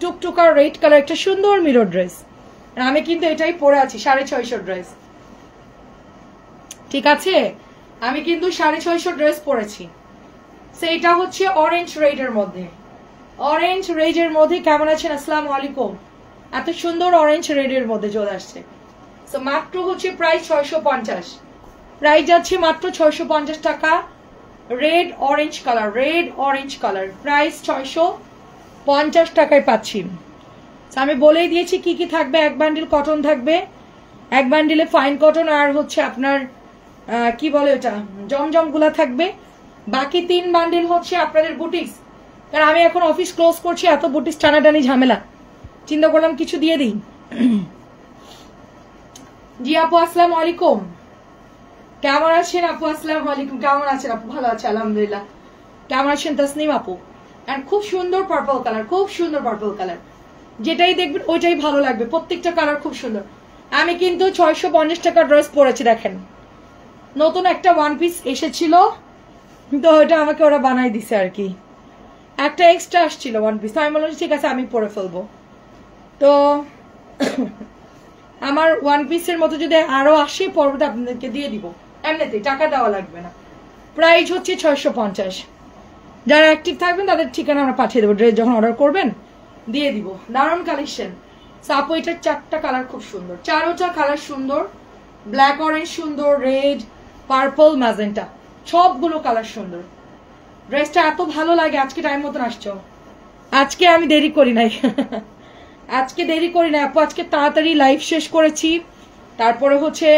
টুকটুকা red colour একটা সুন্দর mirror dress. আমি কিন্তু এটাই পরে আছি 650 ড্রেস, ঠিক আছে? আমি কিন্তু 650 ড্রেস পরেছি। সেইটা হচ্ছে অরেঞ্জ রেডের মধ্যে, অরেঞ্জ রেডের মধ্যে। কেমন আছেন? আসসালামু আলাইকুম। এত সুন্দর অরেঞ্জ রেডের মধ্যে চলে আসছে। তো মাত্র হচ্ছে প্রাইস 650, প্রাইস যাচ্ছে মাত্র 650 টাকা। Red orange colour, red orange colour, price 650 টাকায় পাচ্ছি। আমি বলেই দিয়েছি কি কি থাকবে। এক বান্ডিল কটন থাকবে, এক বান্ডিলে ফাইন কটন, আর হচ্ছে আপনার কি বলে ওটা জমজম গুলা থাকবে। বাকি 3 বান্ডিল হচ্ছে আপনাদের বুটিক্স। কারণ আমি এখন অফিস ক্লোজ করছি, এত বুটিক্স টানাটানি ঝামেলা, চিন্তা করলাম কিছু দিয়ে দিই। জি আপু আসসালামু আলাইকুম, কেমন আছেন আপু? আসসালামু আলাইকুম, কেমন আছেন আপু? ভালো আছে আলহামদুলিল্লাহ। কেমন আছেন তাসনিম আপু? এন্ড খুব সুন্দর পার্পল কালার, খুব সুন্দর পার্পল কালার, যেটাই দেখবেন ওইটাই ভালো লাগবে। প্রত্যেকটা কালার খুব সুন্দর। আমি কিন্তু 650 টাকা ড্রেস পরেছি। দেখেন নতুন একটা ওয়ান পিস এসেছিল, তো ওটা আমাকে ওরা বানাই দিছে আর কি। একটা এক্সট্রা আসছিল ওয়ান পিস, তো আমি বললাম ঠিক আছে আমি পরে ফেলবো। তো আমার ওয়ান পিসের মতো যদি আরো আসে পরবর্তী আপনাদেরকে দিয়ে দিব, এমনিতে টাকা দেওয়া লাগবে না। প্রাইস হচ্ছে 650। যারা অ্যাক্টিভ থাকবেন তাদের ঠিকানা আমরা পাঠিয়ে দেবো, ড্রেস যখন অর্ডার করবেন দিয়ে দিব। দারুণ কালেকশন। আপু এটার 4টা কালার খুব সুন্দর, 4টা কালার সুন্দর। ব্ল্যাক অরেঞ্জ সুন্দর, রেড, পার্পল, ম্যাজেন্টা, সবগুলো কালার সুন্দর। ড্রেসটা এত ভালো লাগে। আজকে টাইম মতন আসছো, আজকে আমি দেরি করি নাই। আজকে দেরি করি না আপু, আজকে তাড়াতাড়ি লাইভ শেষ করেছি। তারপরে হচ্ছে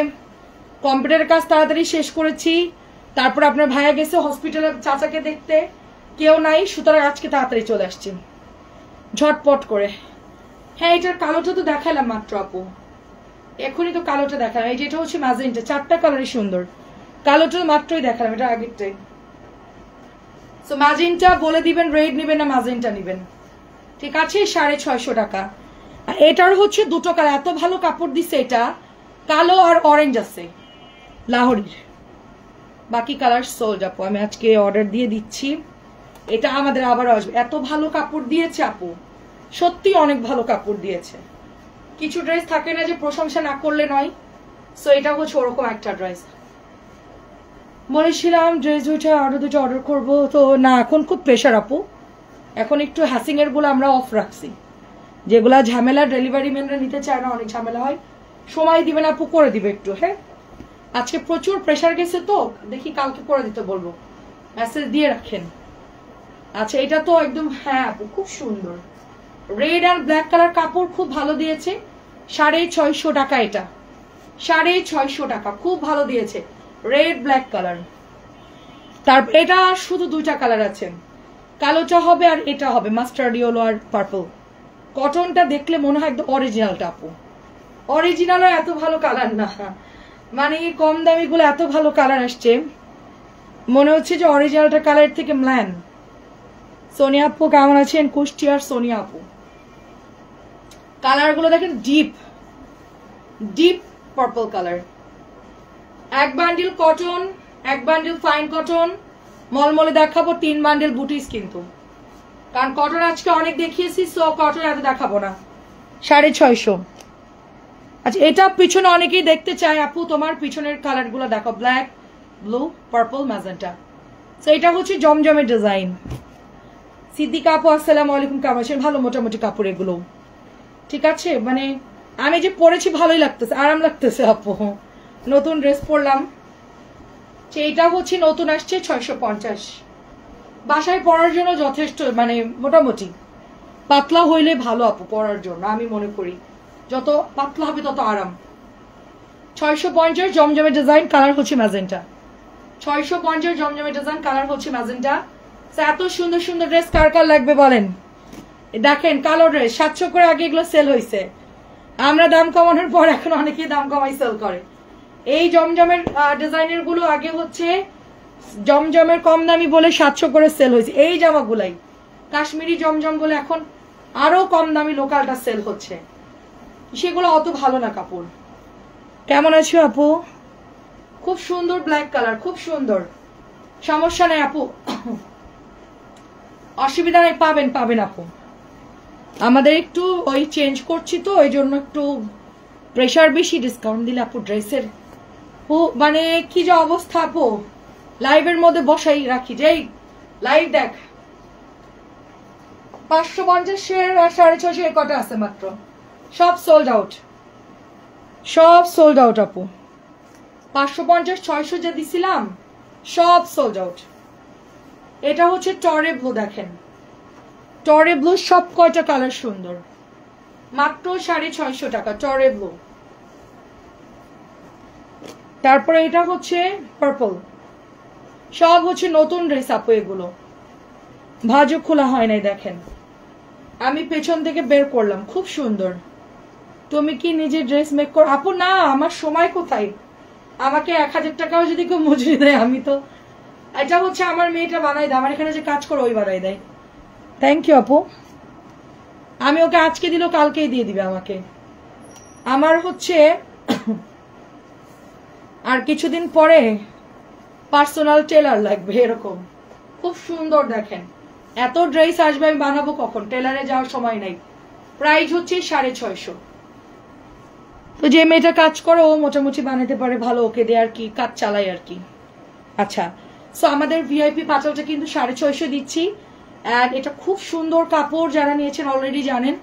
কম্পিউটারের কাজ তাড়াতাড়ি শেষ করেছি। তারপর আপনার ভাইয়া গেছে হসপিটালে চাচাকে দেখতে, কেউ নাই, সুতরাং আজকে তাড়াতাড়ি চলে আসছি ঝটপট করে। হ্যাঁ এটার কালোটা তো দেখালাম মাত্র আপু, এখনই তো কালোটা দেখালাম। এই যেটা হচ্ছে ম্যাজেন্টা, 4টা কালারই সুন্দর। কালোটা মাত্রই দেখালাম, এটা আগেরটাই। সো ম্যাজেন্টা বলে দিবেন, রেড নেবেন না ম্যাজেন্টা নেবেন, ঠিক আছে? 650 টাকা। এটার হচ্ছে 2টো কালার, এত ভালো কাপড় দিচ্ছে। এটা কালো আর অরেঞ্জ আছে লাহোরির, বাকি কালার সোল্ড আপু। আমি আজকে অর্ডার দিয়ে দিচ্ছি, এটা আমাদের আবার আসবে। এত ভালো কাপড় দিয়েছে আপু, সত্যি অনেক ভালো কাপড় দিয়েছে। কিছু ড্রেস থাকে না যে প্রশংসা না করলে নয়, সো এটা হচ্ছে ওরকম একটা ড্রেস। বলেছিলাম ড্রেস দুটো অর্ডার করবো, তো না এখন খুব প্রেশার আপু। এখন একটু হ্যাসিং এর গুলো আমরা অফ রাখছি, যেগুলা ঝামেলা ডেলিভারি ম্যানরা নিতে চায় না, অনেক ঝামেলা হয়। সময় দিবেন আপু, করে দিবে একটু। হ্যাঁ আজকে প্রচুর প্রেশার গেছে, তো দেখি কালকে করে দিতে বলবো, মেসেজ দিয়ে রাখেন। আচ্ছা এটা তো একদম, হ্যাঁ আপু খুব সুন্দর। রেড আর ব্ল্যাক কালার কাপড় খুব ভালো দিয়েছে। 650 টাকা এটা, 650 টাকা, খুব ভালো দিয়েছে। Red black colour. তারপর এটা শুধু 2টা কালার আছে, কালোটা হবে আর এটা হবে মাস্টার্ড ইয়েলো আর পার্পল। কটনটা দেখলে মনে হয় একদম অরিজিনালটা আপু। অরিজিনালও এত ভালো কালার না, মানে কম দামি গুলো এত ভালো কালার আসছে, মনে হচ্ছে যে অরিজিনালটা কালার থেকে ম্ল্যান। সোনিয়া আপু কেমন আছেন? কুষ্টিয়ার সোনিয়া আপু। কালার গুলো দেখেন, ডিপ ডিপ পার্পল কালার। এক বান্ডিল কটন, এক বান্ডিল ফাইন কটন, মলমলে দেখাবো। 3 বান্ডিল বুটিস কিন্তু, কারণ কটন আজকে অনেক দেখিয়েছি, সো কটন এত দেখাবো না। 650। আচ্ছা এটা পিছনে অনেকেই দেখতে চায় আপু, তোমার পিছনের কালার গুলো দেখো, ব্ল্যাক, ব্লু, পার্পল, ম্যাজেন্টা। তো এটা হচ্ছে জমজমের ডিজাইন। সিদ্দিকা আপু আসসালামু আলাইকুম, কেমন আছেন? ভালো, মোটামুটি কাপড় এগুলো, ঠিক আছে? মানে আমি যে পরেছি ভালোই লাগতেছে, আরাম লাগতেছে আপু। নতুন ড্রেস পরলাম। এইটা হচ্ছে নতুন আসছে 650। বাসায় পরার জন্য যথেষ্ট, মানে মোটামুটি পাতলা হইলে ভালো আপু পরার জন্য, আমি মনে করি যত পাতলা হবে তত আরাম। 650 জমজমের ডিজাইন, কালার হচ্ছে ম্যাজেন্টা। 650 জমজমের ডিজাইন, কালার হচ্ছে ম্যাজেন্টা। এত সুন্দর সুন্দর ড্রেস কার কার লাগবে বলেন? দেখেন কালো ড্রেস 700 করে আগে এগুলো সেল হয়েছে, আমরা দাম কমানোর পর এখন অনেকেই দাম কমাই সেল করে। এই জমজমের ডিজাইনের গুলো আগে হচ্ছে জমজমের কম দামি বলে 700 করে সেল হয়েছে। এই জামাগুলাই কাশ্মীরি জমজম বলে এখন আরো কম দামি লোকালটা সেল হচ্ছে, সেগুলো অত ভালো না কাপড়। কেমন আছো আপু? খুব সুন্দর ব্ল্যাক কালার, খুব সুন্দর, সমস্যা নেই আপু, অসুবিধা নেই, পাবেন পাবেন আপু। আমাদের একটু ওই চেঞ্জ করছি তো ওই জন্য একটু প্রেশার বেশি। ডিসকাউন্ট দিলে আপু ড্রেসের মানে কি যে অবস্থা আপু, লাইভের মধ্যে বসাই রাখি যে লাইভ দেখ 550 আর 650 কটা আছে মাত্র, সব সোল্ড আউট, সব সোল্ড আউট আপু। 550 600 যে দিছিলাম সব সোল্ড আউট। এটা হচ্ছে টরে ব্লু, দেখেন টরে ব্লু সব কয়টা কালার সুন্দর, মাত্র 650 টাকা টরে ব্লু। তারপরে এটা হচ্ছে পার্পল, সব হচ্ছে নতুন ড্রেস আপু, এগুলো ভাজও খোলা হয় নাই, দেখেন আমি পেছন থেকে বের করলাম, খুব সুন্দর। তুমি কি নিজে ড্রেস মেক কর আপু? না, আমার সময় কোথায়, আমাকে 1000 টাকাও যদি কেউ মজুরি দেয় আমি তো, এটা হচ্ছে আমার মেয়েটা বানাই দেয়, আমার এখানে যে কাজ করে ওই বানাই দেয়। থ্যাংক ইউ আপু, আমি ওকে আজকে দিল কালকেই দিয়ে দিবে আমাকে। আমার হচ্ছে আর কিছুদিন পরে পার্সোনাল টেলার লাগবে এরকম, খুব সুন্দর। দেখেন এত ড্রেস আসবে, আমি বানাবো কখন, টেলারে যাওয়ার সময় নাই। প্রাইস হচ্ছে 650। তো যে মেয়েটা কাজ করে ও মোটামুটি বানাতে পারে ভালো, ওকে দিয়ে আর কি কাজ চালাই আর কি। আচ্ছা, সো আমাদের ভিআইপি পাটলটা কিন্তু 650 দিচ্ছি। অ্যান্ড এটা খুব সুন্দর কাপড়, যারা নিয়েছেন অলরেডি জানেন,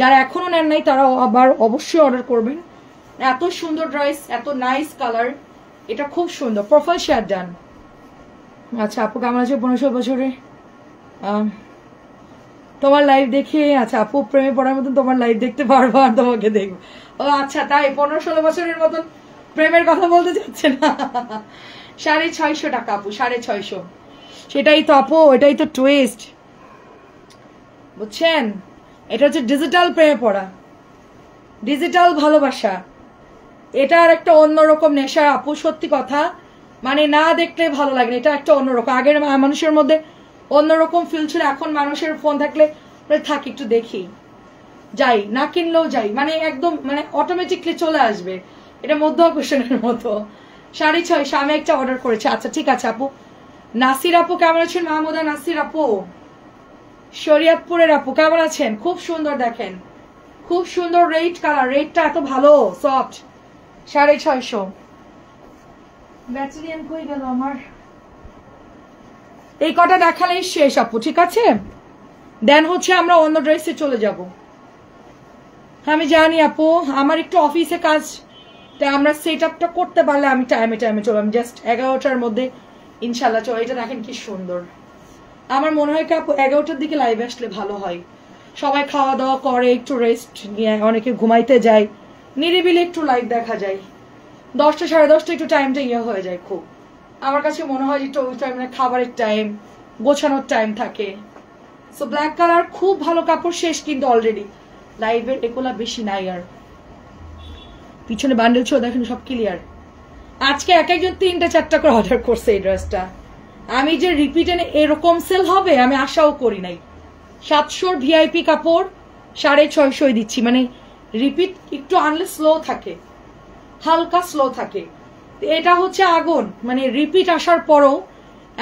যারা এখনো নেন নাই তারা আবার অবশ্যই অর্ডার করবেন। এত সুন্দর ড্রেস, এত নাইস কালার, এটা খুব সুন্দর। Profile share done. আচ্ছা আপু কেমন আছে? 15 বছরে তোমার লাইভ দেখে, আচ্ছা আপু প্রেমে পড়ার মতন তোমার লাইভ দেখতে পারবো আর তোমাকে দেখবো। ও আচ্ছা, তাই 15-16 বছরের মতন প্রেমের কথা বলতে চাচ্ছে না। 650 টাকা আপু, 650। সেটাই তো আপু, এটাই তো টুইস্ট, বুঝছেন? এটা হচ্ছে ডিজিটাল প্রেমে পড়া, ডিজিটাল ভালোবাসা। এটা আর একটা অন্যরকম নেশা আপু, সত্যি কথা, মানে না দেখলে ভালো লাগে। এটা একটা অন্যরকম, আগের মানুষের মধ্যে অন্যরকম ফিল ছিল, এখন মানুষের ফোন থাকলে থাক একটু দেখি, যাই না কিনলেও যাই, মানে একদম মানে অটোমেটিকলি চলে আসবে। এটা মধ্য আকর্ষণের মতো। 650 আমি একটা অর্ডার করেছি। আচ্ছা ঠিক আছে আপু। নাসির আপু কেমন আছেন? মাহমুদা নাসির আপু, শরিয়তপুরের আপু কেমন আছেন? খুব সুন্দর, দেখেন খুব সুন্দর রেড কালার, রেডটা এত ভালো সফট। 650। ব্যাটারিয়ান কই গেল আমার? এই কটা দেখালেই শেষ আপু, ঠিক আছে? দেন হচ্ছে আমরা অন্য ড্রেসে চলে যাব। আমি জানি আপু, আমার একটু অফিসে কাজ, তাই আমরা সেট আপটা করতে পারলে আমি টাইমে চলবো। আমি জাস্ট 11টার মধ্যে ইনশাল্লাহ চলো। এটা দেখেন কি সুন্দর। আমার মনে হয় কি আপু 11টার দিকে লাইভ আসলে ভালো হয়, সবাই খাওয়া দাওয়া করে, একটু রেস্ট নিয়ে, অনেকে ঘুমাইতে যায়, নিরিবিলি একটু লাইভ দেখা যায়। 10টা 10:30 একটু টাইমটা হয়ে যায় খুব। আমার কাছে মনে হয় একটু ওই টাইম, মানে খাবারের টাইম, গোছানোর টাইম থাকে। সো ব্ল্যাক কালার খুব ভালো কাপড়, শেষ কিন্তু অলরেডি লাইভের এগুলা বেশি নাই। আর পিছনে বান্ডেল ছিল দেখেন, সব ক্লিয়ার। আজকে এক একজন 3টা-4টা করে অর্ডার করছে এই ড্রেসটা। আমি যে রিপিটে এরকম সেল হবে আমি আশাও করি নাই। 700 ভিআইপি কাপড় 650 দিচ্ছি, মানে রিপিট একটু আনলে স্লো থাকে, হালকা স্লো থাকে। এটা হচ্ছে আগুন, মানে রিপিট আসার পরও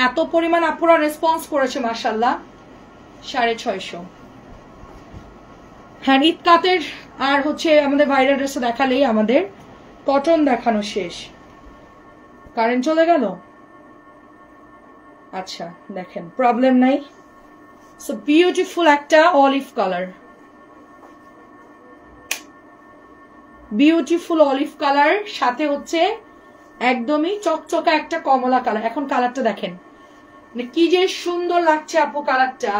এত পরিমাণ আপুরা রেসপন্স করেছে মাশাআল্লাহ। 650। হ্যাঁ, ঈদ কাতের আর হচ্ছে আমাদের ভাইরাল ড্রেস দেখালেই আমাদের কটন দেখানো শেষ। কারেন্ট চলে গেল। আচ্ছা দেখেন, প্রবলেম নাই। সো বিউটিফুল একটা olive colour, beautiful olive colour, সাথে হচ্ছে একদমই চকচকা একটা কমলা কালার। এখন কালারটা দেখেন মানে কি যে সুন্দর লাগছে আপু কালারটা।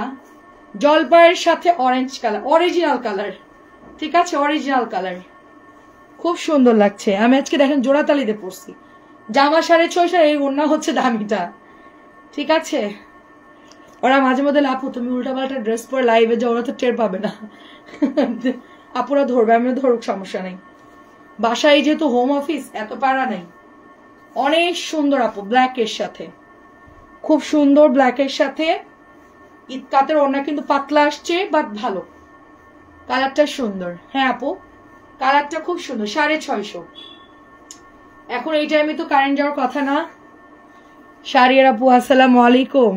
জলপাইয়ের সাথে অরেঞ্জ কালার, অরিজিনাল কালার, ঠিক আছে, অরিজিনাল কালার, খুব সুন্দর লাগছে। আমি আজকে দেখেন জোড়াতালিতে পরছি, জামা 650, এই ওড়না হচ্ছে দামিটা, ঠিক আছে। ওরা মাঝে মধ্যে লাপু তুমি উল্টাপাল্টা ড্রেস পরে লাইভে যাও, ওরা তো টের পাবে না। আপুরা ধরবে, আমি ধরুক, সমস্যা নেই। বাসায় যেহেতু হোম অফিস, এত পারা নাই। অনেক সুন্দর আপু, ব্ল্যাকের সাথে, খুব সুন্দর ব্ল্যাকের সাথে। ঈদ কাতের ওড়না কিন্তু পাতলা আসছে, বাট ভালো, কালারটা সুন্দর। হ্যাঁ আপু, কালারটা খুব সুন্দর। 650। এখন এই টাইমে তো কারেন্ট যাওয়ার কথা না। শারিয়ার আপু আসসালামু আলাইকুম,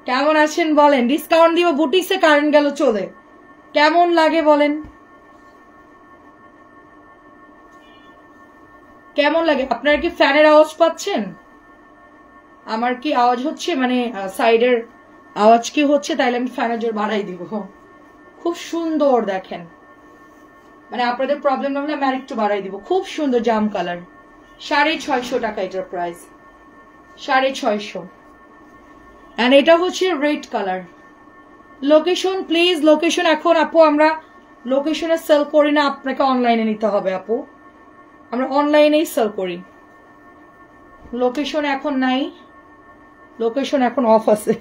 কেমন আছেন বলেন? ডিসকাউন্ট দিব, বুটিক্সে কারেন্ট গেল চলে, কেমন লাগে বলেন, কেমন লাগে? আপনারা কি ফ্যানের আওয়াজ পাচ্ছেন? আমার কি আওয়াজ হচ্ছে, মানে সাইডের আওয়াজ কি হচ্ছে? তাইলে আমি ফ্যানের জোর বাড়াই দিব। খুব সুন্দর দেখেন, মানে আপনাদের প্রবলেম না হলে আমি আরেকটু বাড়াই দিব। খুব সুন্দর জাম কালার, 650 টাকা এটার প্রাইস, 650। এন্ড এটা হচ্ছে red colour. Location please, location এখন আপু আমরা লোকেশনে সেল করি না, আপনাকে অনলাইনে নিতে হবে আপু, আমরা অনলাইনেই সেল করি। লোকেশন এখন নাই, লোকেশন এখন অফ আছে,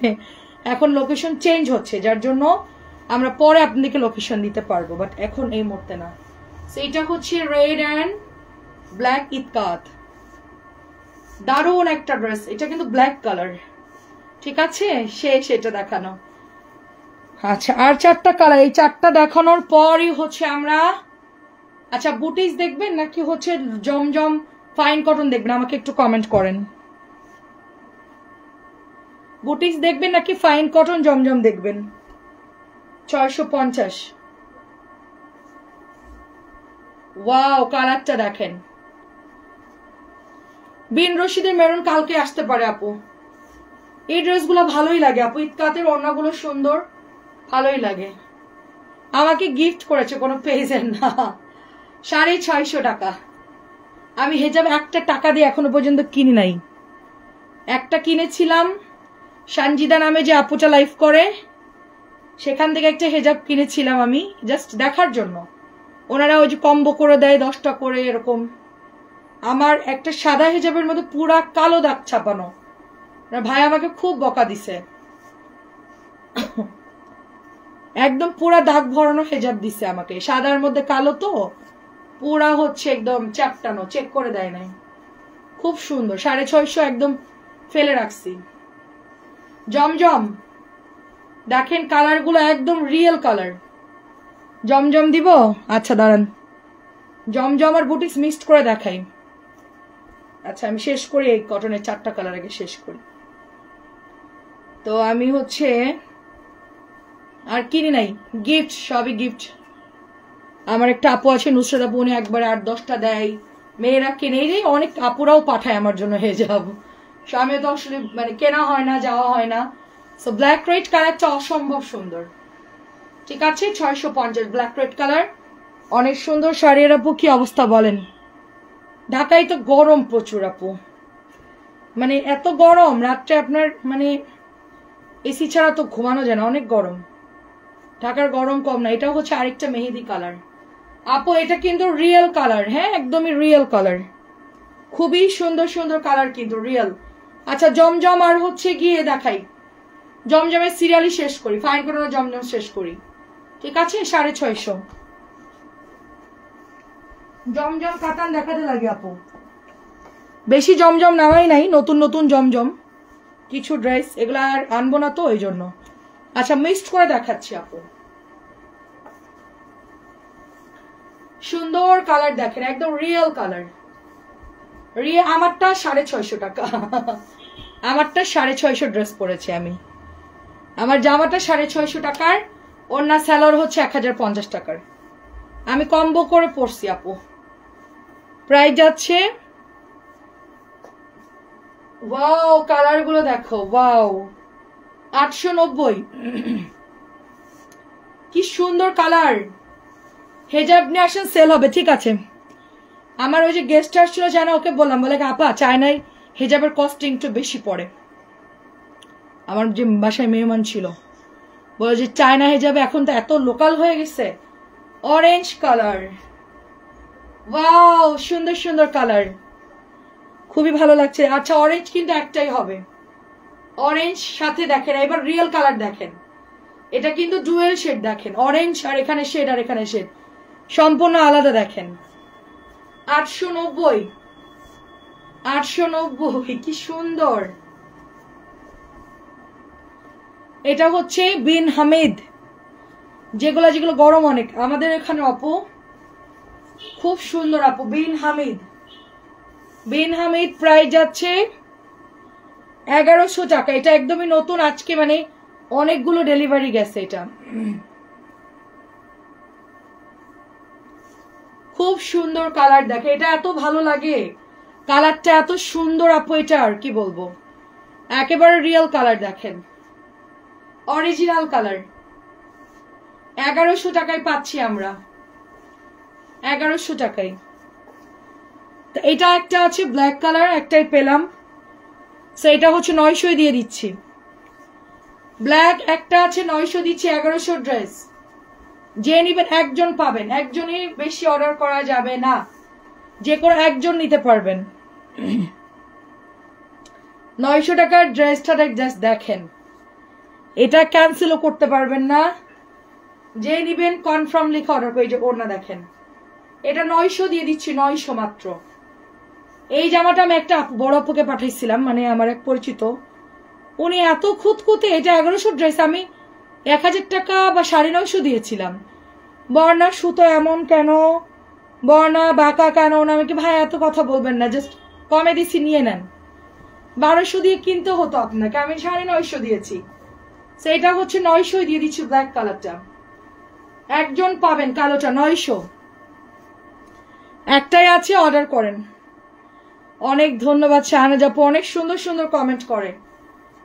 এখন লোকেশন চেঞ্জ হচ্ছে, যার জন্য আমরা পরে আপনাদেরকে লোকেশন দিতে পারবো, বাট এখন এই মুহূর্তে না। সেইটা হচ্ছে রেড অ্যান্ড ব্ল্যাক ইতকাত, দারুণ একটা ড্রেস। এটা কিন্তু ব্ল্যাক কালার, ঠিক আছে, শেষ এটা দেখানো। আচ্ছা আর 4টা কালার, এই 4টা দেখানোর পরই হচ্ছে আমরা, আচ্ছা বুটিক্স দেখবেন নাকি হচ্ছে জমজম ফাইন কটন দেখবেন? আমাকে একটু কমেন্ট করেন, বুটিক্স দেখবেন নাকি ফাইন কটন জমজম দেখবেন? 650। ওয়াও, কালারটা দেখেন, বিন রশিদের মেরুন কালকে আসতে পারে আপু। এই ড্রেসগুলো ভালোই লাগে আপু, ইতকাতের ওড়নাগুলো সুন্দর, ভালোই লাগে। আমাকে গিফট করেছে, কোনো পেজের না। 650 টাকা। আমি হেজাব একটা টাকা দিয়ে এখনো পর্যন্ত কিনি নাই, একটা কিনেছিলাম সঞ্জিদা নামে যে আপুটা লাইভ করে, সেখান থেকে একটা হেজাব কিনেছিলাম আমি জাস্ট দেখার জন্য। ওনারা ওই যে কম্বো করে দেয় 10টা করে এরকম। আমার একটা সাদা হেজাবের মধ্যে পুরা কালো দাগ ছাপানো, ভাই আমাকে খুব বকা দিছে, একদম পুরা দাগ ভরানো হেজাব দিছে আমাকে, সাদার মধ্যে কালো তো পুরা হচ্ছে একদম চ্যাপটানো, চেক করে দেয় নাই। খুব সুন্দর, 650 একদম ফেলে রাখছি। জমজম দেখেন, কালার গুলো একদম রিয়েল কালার। জমজম দিব, আচ্ছা দাঁড়ান, জমজম আর বুটিক্স মিক্সড করে দেখাই। আচ্ছা আমি শেষ করি, এই কটনের 4টা কালার আগে শেষ করি। তো আমি হচ্ছে আর কিনি নাই, গিফট, সবই গিফট। আমার একটা আপু আছে নুসরাত আপু, উনি একবারে 8-10টা দেয়, মেয়েরা কিনে দেয়, অনেক আপুরাও পাঠায় আমার জন্য হেজাব। আমি তো আসলে মানে কেনা হয় না, যাওয়া হয় না। সো ব্ল্যাক রেড কালারটা অসম্ভব সুন্দর, ঠিক আছে, 650 ব্ল্যাক রেড কালার, অনেক সুন্দর শাড়ির। আপু কি অবস্থা বলেন? ঢাকায় তো গরম প্রচুর আপু, মানে এত গরম রাত্রে আপনার মানে এসি ছাড়া তো ঘুমানো যায় না, অনেক গরম। ঢাকার গরম কম না। এটা হচ্ছে আরেকটা মেহেদি কালার আপু, এটা কিন্তু রিয়েল কালার, হ্যাঁ একদমই রিয়েল কালার, খুবই সুন্দর সুন্দর কালার কিন্তু রিয়েল। আচ্ছা জমজম আর হচ্ছে গিয়ে দেখাই, জমজমের সিরিয়ালই শেষ করি, ফাইন করে জমজম শেষ করি, ঠিক আছে। 650 জমজম কাতান দেখাতে লাগে আপু, বেশি জমজম নামাই নাই, নতুন নতুন জমজম কিছু ড্রেস, এগুলো আর আনবো না তো ওই জন্য। আচ্ছা মিক্সড করে দেখাচ্ছি আপু, সুন্দর কালার দেখেন, একদম রিয়েল কালার। আমারটা 650 টাকা, আমারটা 650 ড্রেস পরেছি আমি, আমার জামাটা 650 টাকার, ওড়না স্যালোর হচ্ছে 1050 টাকার, আমি কম্বো করে পরছি আপু। প্রাইস যাচ্ছে, ওয়াও কালার গুলো দেখো, ওয়াও 890, কি সুন্দর কালার। হেজাব নিয়ে আসেন, সেল হবে, ঠিক আছে। আমার ওই যে গেস্ট আসছিল জানা, ওকে বললাম, বলে আপা চায়নায় হেজাবের কস্টিং একটু বেশি পড়ে। আমার যে বাসায় মেহমান ছিল বলে যে চায়না হেজাবে এখন তো এত লোকাল হয়ে গেছে। অরেঞ্জ কালার, ওয়াও সুন্দর সুন্দর কালার, খুবই ভালো লাগছে। আচ্ছা অরেঞ্জ কিন্তু একটাই হবে, অরেঞ্জ সাথে দেখেন, এবার রিয়েল কালার দেখেন, এটা কিন্তু ডুয়েল শেড দেখেন, অরেঞ্জ আর এখানে শেড আর এখানে শেড সম্পূর্ণ আলাদা দেখেন। 890, 890, কি সুন্দর। এটা হচ্ছে বিন হামিদ, যেগুলো যেগুলো গরম অনেক আমাদের এখানে আপু, খুব সুন্দর আপু। বিন হামিদ, বিন হামিদ প্রাইস যাচ্ছে 1100 টাকা। এটা একদমই নতুন, আজকে মানে অনেকগুলো ডেলিভারি গেছে এটা। খুব সুন্দর কালার, দেখে এটা এত ভালো লাগে, কালারটা এত সুন্দর আপু, এটা আর কি বলবো, একেবারে রিয়েল কালার, দেখেন অরিজিনাল কালার। 1100 টাকায় পাচ্ছি আমরা, 1100 টাকায়। তো এটা একটা আছে ব্ল্যাক কালার, একটাই পেলাম, সেটা হচ্ছে 900 দিয়ে দিচ্ছি। ব্ল্যাক একটা আছে 900 দিচ্ছি, 1100 ড্রেস। যে নিবেন একজন পাবেন, একজনই, বেশি অর্ডার করা যাবে না, যে কোনো একজন নিতে পারবেন। 900 টাকার ড্রেসটা জাস্ট দেখেন, এটা ক্যান্সেলও করতে পারবেন না, যে নিবেন কনফার্ম লিখে অর্ডার করে। যে ওড়না দেখেন, এটা 900 দিয়ে দিচ্ছি, 900 মাত্র। এই জামাটা আমি একটা বড় আপুকে পাঠাইছিলাম, মানে আমার এক পরিচিত, উনি এত খুঁতখুঁতে, এটা 1100 ড্রেস আমি 1000 টাকা বা 950 দিয়েছিলাম। বর্ণা সুতো এমন কেন, বর্ণা বাঁকা কেন, আমি কি ভাই এত কথা বলবেন না, জাস্ট কমে দিচ্ছি, নিয়ে নেন। 1200 দিয়ে কিনতে হতো আপনাকে, আমি 950 দিয়েছি, সেটা হচ্ছে 900 দিয়ে দিচ্ছি। ব্ল্যাক কালারটা একজন পাবেন, কালোটা 900, একটাই আছে, অর্ডার করেন। অনেক ধন্যবাদ শাহনাজ আপু, অনেক সুন্দর সুন্দর কমেন্ট করে।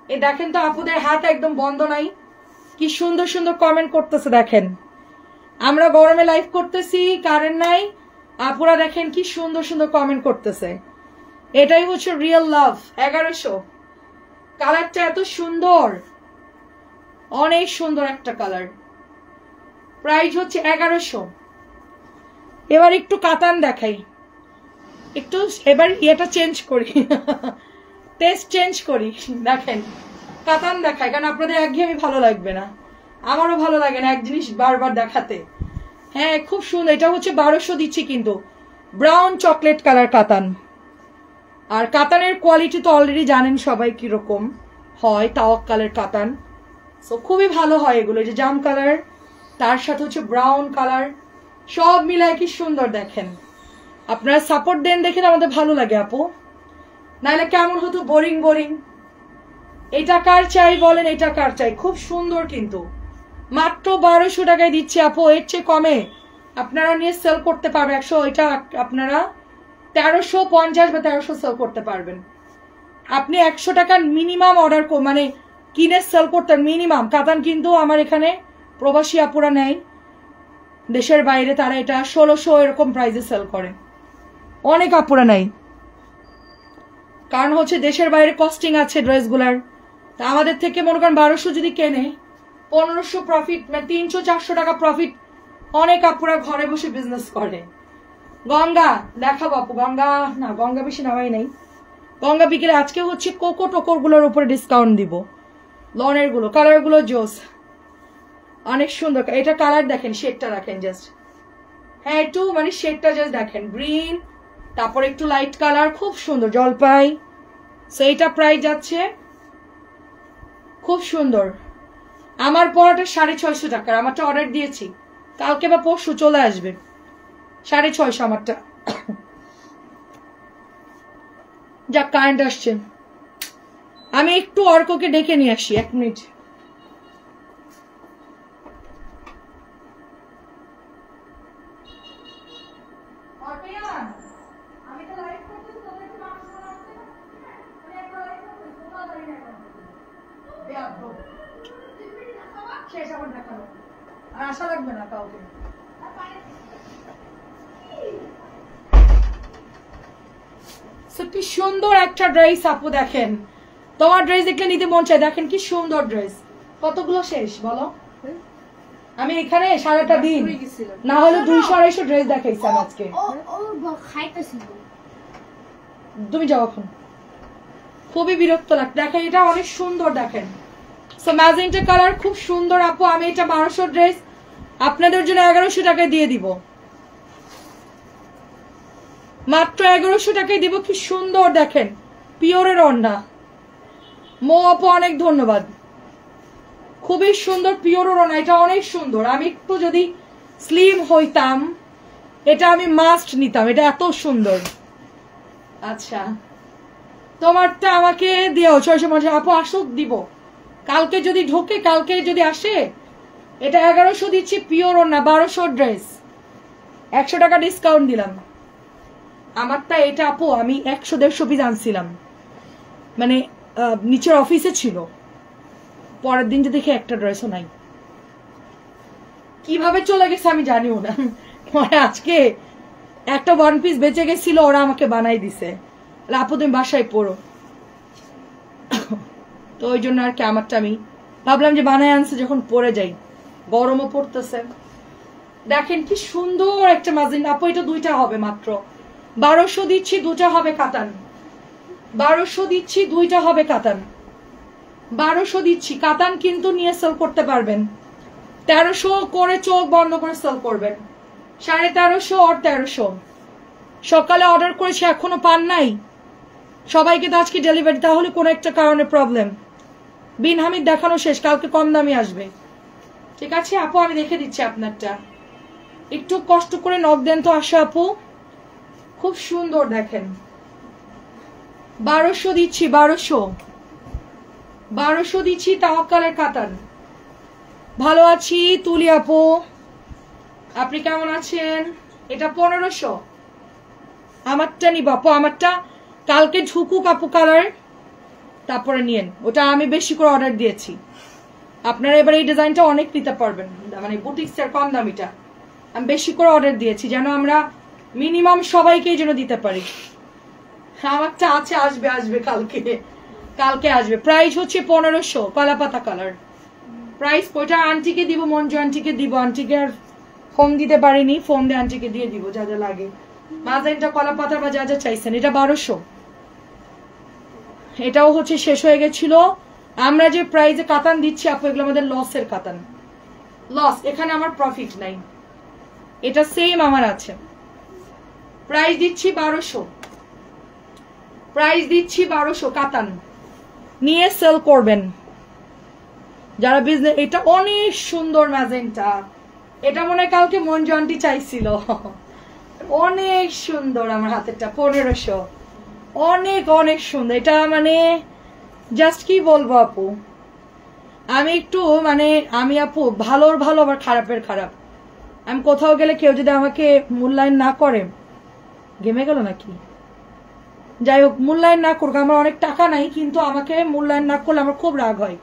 এই দেখেন তো আপুদের হাত একদম বন্ধ নাই, কি সুন্দর সুন্দর কমেন্ট করতেছে। দেখেন আমরা গরমে লাইভ করতেছি, কারেন্ট নাই, আপুরা দেখেন কি সুন্দর সুন্দর কমেন্ট করতেছে। এটাই হচ্ছে রিয়েল লাভ। 1100, কালারটা এত সুন্দর, অনেক সুন্দর একটা কালার, প্রাইস হচ্ছে 1100। এবার একটু কাতান দেখাই, একটু এবার এটা চেঞ্জ করি, টেস্ট চেঞ্জ করি। দেখেন কাতান দেখাই, কারণ আপনাদের একঘেয়েমি ভালো লাগবে না, আমারও ভালো লাগে না এক জিনিস বারবার দেখাতে। হ্যাঁ খুব সুন্দর, এটা হচ্ছে 1200 দিচ্ছি কিন্তু, ব্রাউন চকলেট কালার কাতান। আর কাতানের কোয়ালিটি তো অলরেডি জানেন সবাই কিরকম হয়, তাওয়াক্কালের কাতান, সো খুবই ভালো হয় এগুলো। যে জাম কালার, তার সাথে হচ্ছে ব্রাউন কালার, সব মিলায় কি সুন্দর। দেখেন আপনারা সাপোর্ট দেন, দেখেন আমাদের ভালো লাগে আপু, নাহলে কেমন হতো, বোরিং বোরিং। এটা কার চাই বলেন, এটা কার চাই, খুব সুন্দর কিন্তু, মাত্র 1200 টাকায় দিচ্ছি আপু। এর চেয়ে কমে আপনারা নিয়ে সেল করতে পারবেন 100, এটা আপনারা 1350 বা 1300 সেল করতে পারবেন। আপনি 100 টাকার মিনিমাম অর্ডার মানে কিনে সেল করতেন মিনিমাম। কাতান কিন্তু আমার এখানে প্রবাসী আপুরা নেয় দেশের বাইরে, তারা এটা 1600 এরকম প্রাইসে সেল করে, অনেক আপুরা নেয়, কারণ হচ্ছে দেশের বাইরে কস্টিং আছে ড্রেসগুলার। তা আমাদের থেকে মনে করেন 1200 যদি কেনে, 1500 প্রফিট, মানে 300-400 টাকা প্রফিট, অনেক আপুরা ঘরে বসে বিজনেস করে। গঙ্গা দেখাবো আপু, গঙ্গা না, গঙ্গা বেশি নামাই নাই, গঙ্গা বিকেলে আজকে হচ্ছে কোকো টোকর গুলোর উপরে ডিসকাউন্ট দিব, লনের গুলো, কালার গুলো জোস, অনেক সুন্দর। এটা কালার দেখেন, শেডটা দেখেন জাস্ট, হ্যাঁ একটু মানে শেডটা জাস্ট দেখেন, গ্রিন, তারপর একটু লাইট কালার, খুব সুন্দর জলপাই। সো এইটা প্রাইস যাচ্ছে খুব সুন্দর। আমার পরাটা 650 টাকার, আমারটা অর্ডার দিয়েছি, কালকে বা পরশু চলে আসবে, 650 আমারটা। যা কারেন্ট আসছে, আমি একটু অর্ককে ডেকে নিয়ে আসি, 1 মিনিট। আশা লাগবে না কাউকে। কি সুন্দর একটা ড্রেস আপু, দেখেন তোমার ড্রেস দেখলে নিতে মন চায়। দেখেন কি সুন্দর ড্রেস, কতগুলো শেষ বলো, আমি এখানে সারাটা দিন না হলে 200-250 ড্রেস দেখাইছিলাম আজকে। তুমি যাও এখন, খুবই বিরক্ত লাগছে। দেখেন এটা অনেক সুন্দর, দেখেন সো ম্যাজেন্টা কালার, খুব সুন্দর আপু। আমি এটা 1200 ড্রেস আপনাদের জন্য 1100 টাকায় দিয়ে দিব, মাত্র 1100 টাকায় দিব। কি সুন্দর দেখেন, পিওরের ওড়না। মো আপু অনেক ধন্যবাদ, খুবই সুন্দর পিওরের ওড়না, এটা অনেক সুন্দর। আমি একটু যদি স্লিম হইতাম এটা আমি মাস্ট নিতাম, এটা এত সুন্দর। আচ্ছা তোমারটা আমাকে দিও 650 আপু, আসুক দিব, কালকে যদি ঢোকে, কালকে যদি আসে, এটা 1100 দিচ্ছি পিওর ওড়না, 1200 ড্রেস, 100 টাকা ডিসকাউন্ট দিলাম। আমারটা এটা আপু আমি 100-150 পিস আনছিলাম, মানে নিচের অফিসে ছিল, পরের দিন যে দেখি একটা ড্রেসও নাই। কিভাবে চলে গেছে আমি জানিও না, আজকে একটা 1 পিস বেঁচে গেছিল, ওরা আমাকে বানাই দিছে, আপু তুমি বাসায় পড়ো। তো ওই জন্য আর কি আমারটা আমি ভাবলাম যে বানায় আনছে যখন পরে যাই, গরমও পড়তেছে। দেখেন কি সুন্দর একটা মাজিন আপু, এটা 2টা হবে মাত্র 1200 দিচ্ছি, 2টা হবে কাতান। 1200 দিচ্ছি, 2টা হবে কাতান। 1200 দিচ্ছি কাতান, কিন্তু নিয়ে সেল করতে পারবেন। 1300 করে চোখ বন্ধ করে সেল করবেন, 1350 আর 1300। সকালে অর্ডার করেছি এখনো পান নাই, সবাইকে তো আজকে ডেলিভারি, তাহলে কোনো একটা কারণে প্রবলেম। বিন হামিদ দেখানো শেষ, কালকে কম দামি আসবে। ঠিক আছে আপু, আমি দেখে দিচ্ছি আপনারটা, একটু কষ্ট করে নক দেন তো। আসো আপু, খুব সুন্দর দেখেন। 1200 দিচ্ছি, 1200 দিচ্ছি, তাওয়াক্কালের কাতান। ভালো আছি তুলি আপু, আপনি কেমন আছেন? এটা 1500। আমারটা নিব আপু, আমারটা কালকে ঝুকুক আপু কালার, তারপরে নিয়েন। ওটা আমি বেশি করে অর্ডার দিয়েছি, আপনারা এবার এই ডিজাইনটা অনেক নিতে পারবেন, মানে বুটিক্সের কম দামিটা আমি বেশি করে অর্ডার দিয়েছি, যেন আমরা মিনিমাম সবাইকে যেন দিতে পারি। আমারটা আছে, আসবে আসবে কালকে আসবে। প্রাইস হচ্ছে 1500, কলাপাতা কালার প্রাইস। ওইটা আন্টিকে দিব, মঞ্জু আন্টিকে দিব, আন্টিকে আর ফোন দিতে পারিনি, ফোন দিয়ে আন্টিকে দিয়ে দিব যা যা লাগে। মাজাইনটা কলাপাতা বা যা যা চাইছেন, এটা 1200। এটাও হচ্ছে শেষ হয়ে গেছিল। আমরা যে প্রাইজে কাতান দিচ্ছি আপু, এগুলো আমাদের লসের কাতান, লস, এখানে আমার প্রফিট নাই। এটা সেম আমার আছে, প্রাইস দিচ্ছি 1200, প্রাইস দিচ্ছি 1200 কাতান, নিয়ে সেল করবেন যারা বিজনেস। এটা অনেক সুন্দর ম্যাজেন্টা, এটা মনে হয় কালকে মঞ্জু আন্টি চাইছিল, অনেক সুন্দর। আমার হাতেরটা 1500, অনেক অনেক সুন্দর। এটা মানে জাস্ট কি বলবো আপু, আমি একটু মানে আমি আপু ভালোর ভালো আবার খারাপের খারাপ। আমি কোথাও গেলে কেউ যদি আমাকে মূল্যায়ন না করে, গেমে গেল নাকি, যাই হোক, মূল্যায়ন না করুক, আমার অনেক টাকা নাই, কিন্তু আমাকে মূল্যায়ন না করলে আমার খুব রাগ হয়।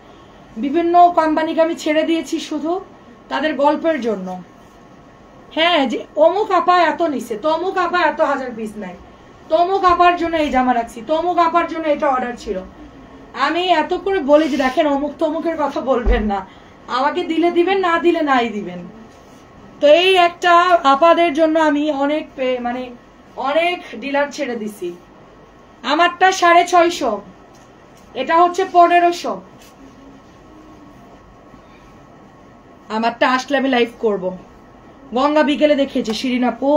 বিভিন্ন কোম্পানিকে আমি ছেড়ে দিয়েছি শুধু তাদের গল্পের জন্য। হ্যাঁ, যে অমুক আপা এত নিছে, তমুক আপা এত 1000 পিস নাই, তমুক আপার জন্য এই জামা রাখছি, তমুক আপার জন্য এটা অর্ডার ছিল। আমি এত করে বলি যে দেখেন অমুক তমুকের কথা বলবেন না, আমাকে দিলে দিবেন, না দিলে নাই দিবেন। তো এই একটা আপাদের জন্য আমি অনেক মানে অনেক ডিলার ছেড়ে দিছি। আমারটা 650, এটা হচ্ছে 1500। আমারটা আসলে আমি লাইভ করব, গঙ্গা বিকেলে দেখিয়েছি শিরিন আপু।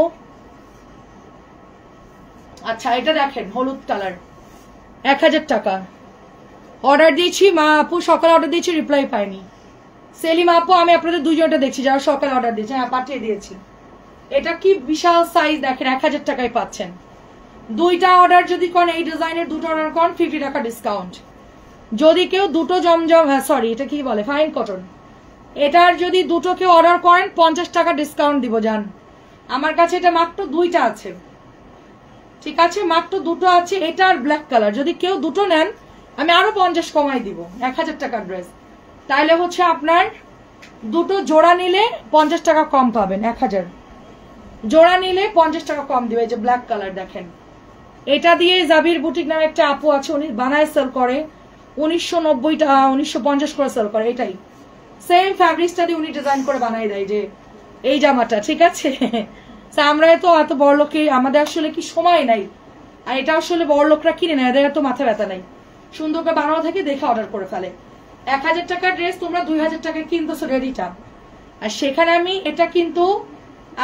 আচ্ছা এটা দেখেন হলুদ কালার, 1000 টাকা অর্ডার দিয়েছি। মা আপু সকালে অর্ডার দিয়েছি, রিপ্লাই পাইনি। সেলিম আপু আমি আপনাদের দুজনটা দেখছি যারা সকালে অর্ডার দিয়েছে, হ্যাঁ পাঠিয়ে দিয়েছি। এটা কি বিশাল সাইজ দেখেন, 1000 টাকায় পাচ্ছেন। 2টা অর্ডার যদি করেন, এই ডিজাইনের 2টো অর্ডার করেন 50 টাকা ডিসকাউন্ট। যদি কেউ 2টো জমজম, হ্যাঁ সরি এটা কি বলে, ফাইন কটন, এটার যদি 2টো কেউ অর্ডার করেন 50 টাকা ডিসকাউন্ট দিব। জান আমার কাছে এটা মাত্র 2টা আছে, ঠিক আছে, মাত্র 2টো আছে, এটা আর ব্ল্যাক কালার। যদি কেউ 2টো নেন আমি আরো 50 কমাই দিব, 1000 টাকার ড্রেস। তাইলে হচ্ছে আপনার 2টো জোড়া নিলে 50 টাকা কম পাবেন, 1000 জোড়া নিলে 50 টাকা কম দিবে। এই যে ব্ল্যাক কালার দেখেন, এটা দিয়ে জাবির বুটিক নামে একটা আপু আছে, উনি বানায় সেল করে 1990 টাকা 1950 করে সেল করে। এটাই সেম ফ্যাব্রিক্সটা দিয়ে উনি ডিজাইন করে বানাই দেয় যে এই জামাটা, ঠিক আছে। আমরা তো এত বড় লোকে, আমাদের আসলে কি সময় নাই, আর এটা আসলে বড় লোকরা কিনে নেয়, এদের এত মাথা ব্যথা নাই, সুন্দর করে বানানো থাকে দেখে অর্ডার করে ফেলে। 1000 টাকার ড্রেস তোমরা 2000 টাকায় কিনতেছো রেডিটা, আর সেখানে আমি এটা কিন্তু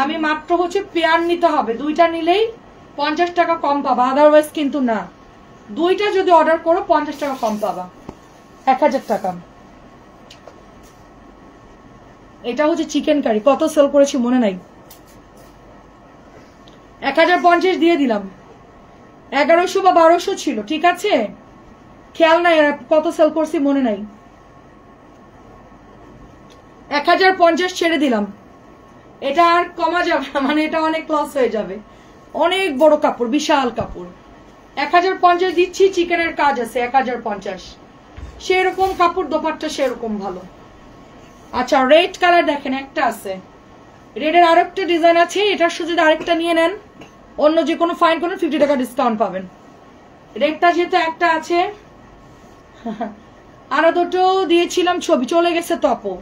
আমি মাত্র হচ্ছে পেয়ার নিতে হবে, 2টা নিলেই 50 টাকা কম পাবা, আদারওয়াইজ কিন্তু না। 2টা যদি অর্ডার করো 50 টাকা কম পাবা, 1000 টাকা। এটা হচ্ছে চিকেন কারি, কত সেল করেছি মনে নাই, 1050 দিয়ে দিলাম, 1100 বা 1200 ছিল, ঠিক আছে, খেয়াল নাই কত সেল করছি মনে নাই। 1050 ছেড়ে দিলাম, এটা আর কমা যাবে না, মানে এটা অনেক লস হয়ে যাবে। অনেক বড় কাপড়, বিশাল কাপড়। 1050 দিচ্ছি, চিকেনের কাজ আছে 1050। সেরকম কাপড়, দোপাট্টা সেরকম ভালো। আচ্ছা রেড কালার দেখেন, একটা আছে রেডের, আরেকটা ডিজাইন আছে। এটার সাথে যদি আরেকটা নিয়ে নেন, অন্য যে কোনো ফাইন কোনো 50 টাকা ডিসকাউন্ট পাবেন। রেডটা যেহেতু একটা আছে, আরো দুটো দিয়েছিলাম, ছবি চলে গেছে তো আপু।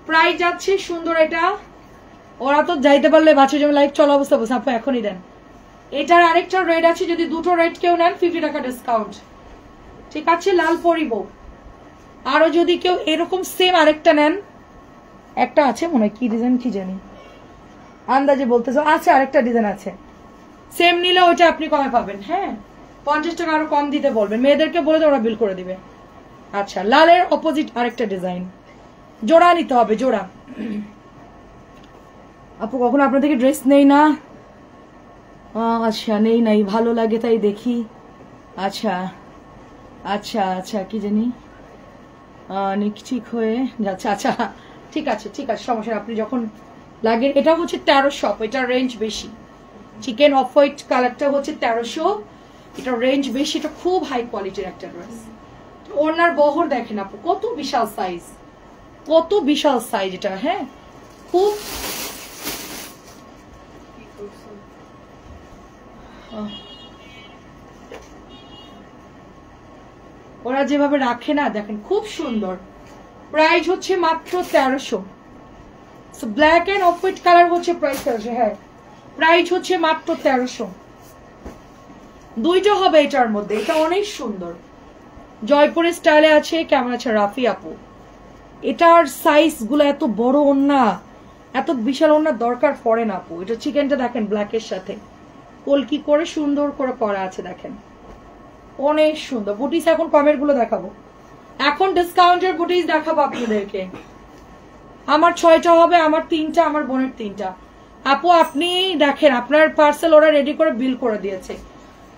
প্রাইস যাচ্ছে সুন্দর এটা, ওরা তো যাইতে পারলে বাচ্চা যেমন লাইভ চলা অবস্থা বসে আপু এখনই দেন। এটার আরেকটা রেড আছে, যদি দুটো রেড কেউ নেন 50 টাকা ডিসকাউন্ট, ঠিক আছে? লাল পরিব। আরো যদি কেউ এরকম সেম আরেকটা নেন, একটা আছে মনে হয়, কি ডিজাইন কি জানি, আন্দাজে বলতেছো, আছে আরেকটা ডিজাইন আছে, সেম নিলে ওইটা আপনি কমে পাবেন। হ্যাঁ 50 টাকা আরো কম দিতে বলবেন, মেয়েদেরকে বলে ওরা বিল করে দিবে। আচ্ছা লালের অপোজিট আরেকটা ডিজাইন, জোড়া নিতে হবে, জোড়া। আপু কখনো আপনাদেরকে ড্রেস নেই না? আচ্ছা নেই নাই, ভালো লাগে তাই দেখি। আচ্ছা আচ্ছা আচ্ছা কি জানি ঠিক হয়ে যাচ্ছে। আচ্ছা ঠিক আছে ঠিক আছে, সমস্যা নেই, আপনি যখন লাগে। এটা হচ্ছে 1300, এটার রেঞ্জ বেশি। চিকেন অফ হোয়াইট কালারটা হচ্ছে 1300, এটা রেঞ্জ বেশি, এটা খুব হাই কোয়ালিটির একটা ড্রেস। ওনার বহর দেখেন আপু, কত বিশাল সাইজ, কত বিশাল সাইজ এটা। হ্যাঁ খুব ওরা যেভাবে রাখে না দেখেন, খুব সুন্দর। প্রাইস হচ্ছে মাত্র 1300। Black end off white colour হচ্ছে প্রাইস 1300। হ্যাঁ প্রাইস হচ্ছে মাত্র 1300। দুইটা হবে এটার মধ্যে, এটা অনেক সুন্দর, জয়পুরের স্টাইলে আছে। কেমন আছে রাফি আপু? এটার সাইজ গুলো এত বড়, ওন্না এত বিশাল ওন্নার দরকার পড়ে না আপু। এটা চিকেনটা দেখেন ব্ল্যাকের সাথে কলকি করে সুন্দর করে করা আছে, দেখেন অনেক সুন্দর। বুটিস এখন কমের গুলো দেখাবো, এখন ডিসকাউন্টের বুটিস দেখাবো আপনাদেরকে। আমার 6টা হবে, আমার 3টা, আমার বোনের 3টা। আপু আপনি দেখেন, আপনার পার্সেল ওরা রেডি করে বিল করে দিয়েছে।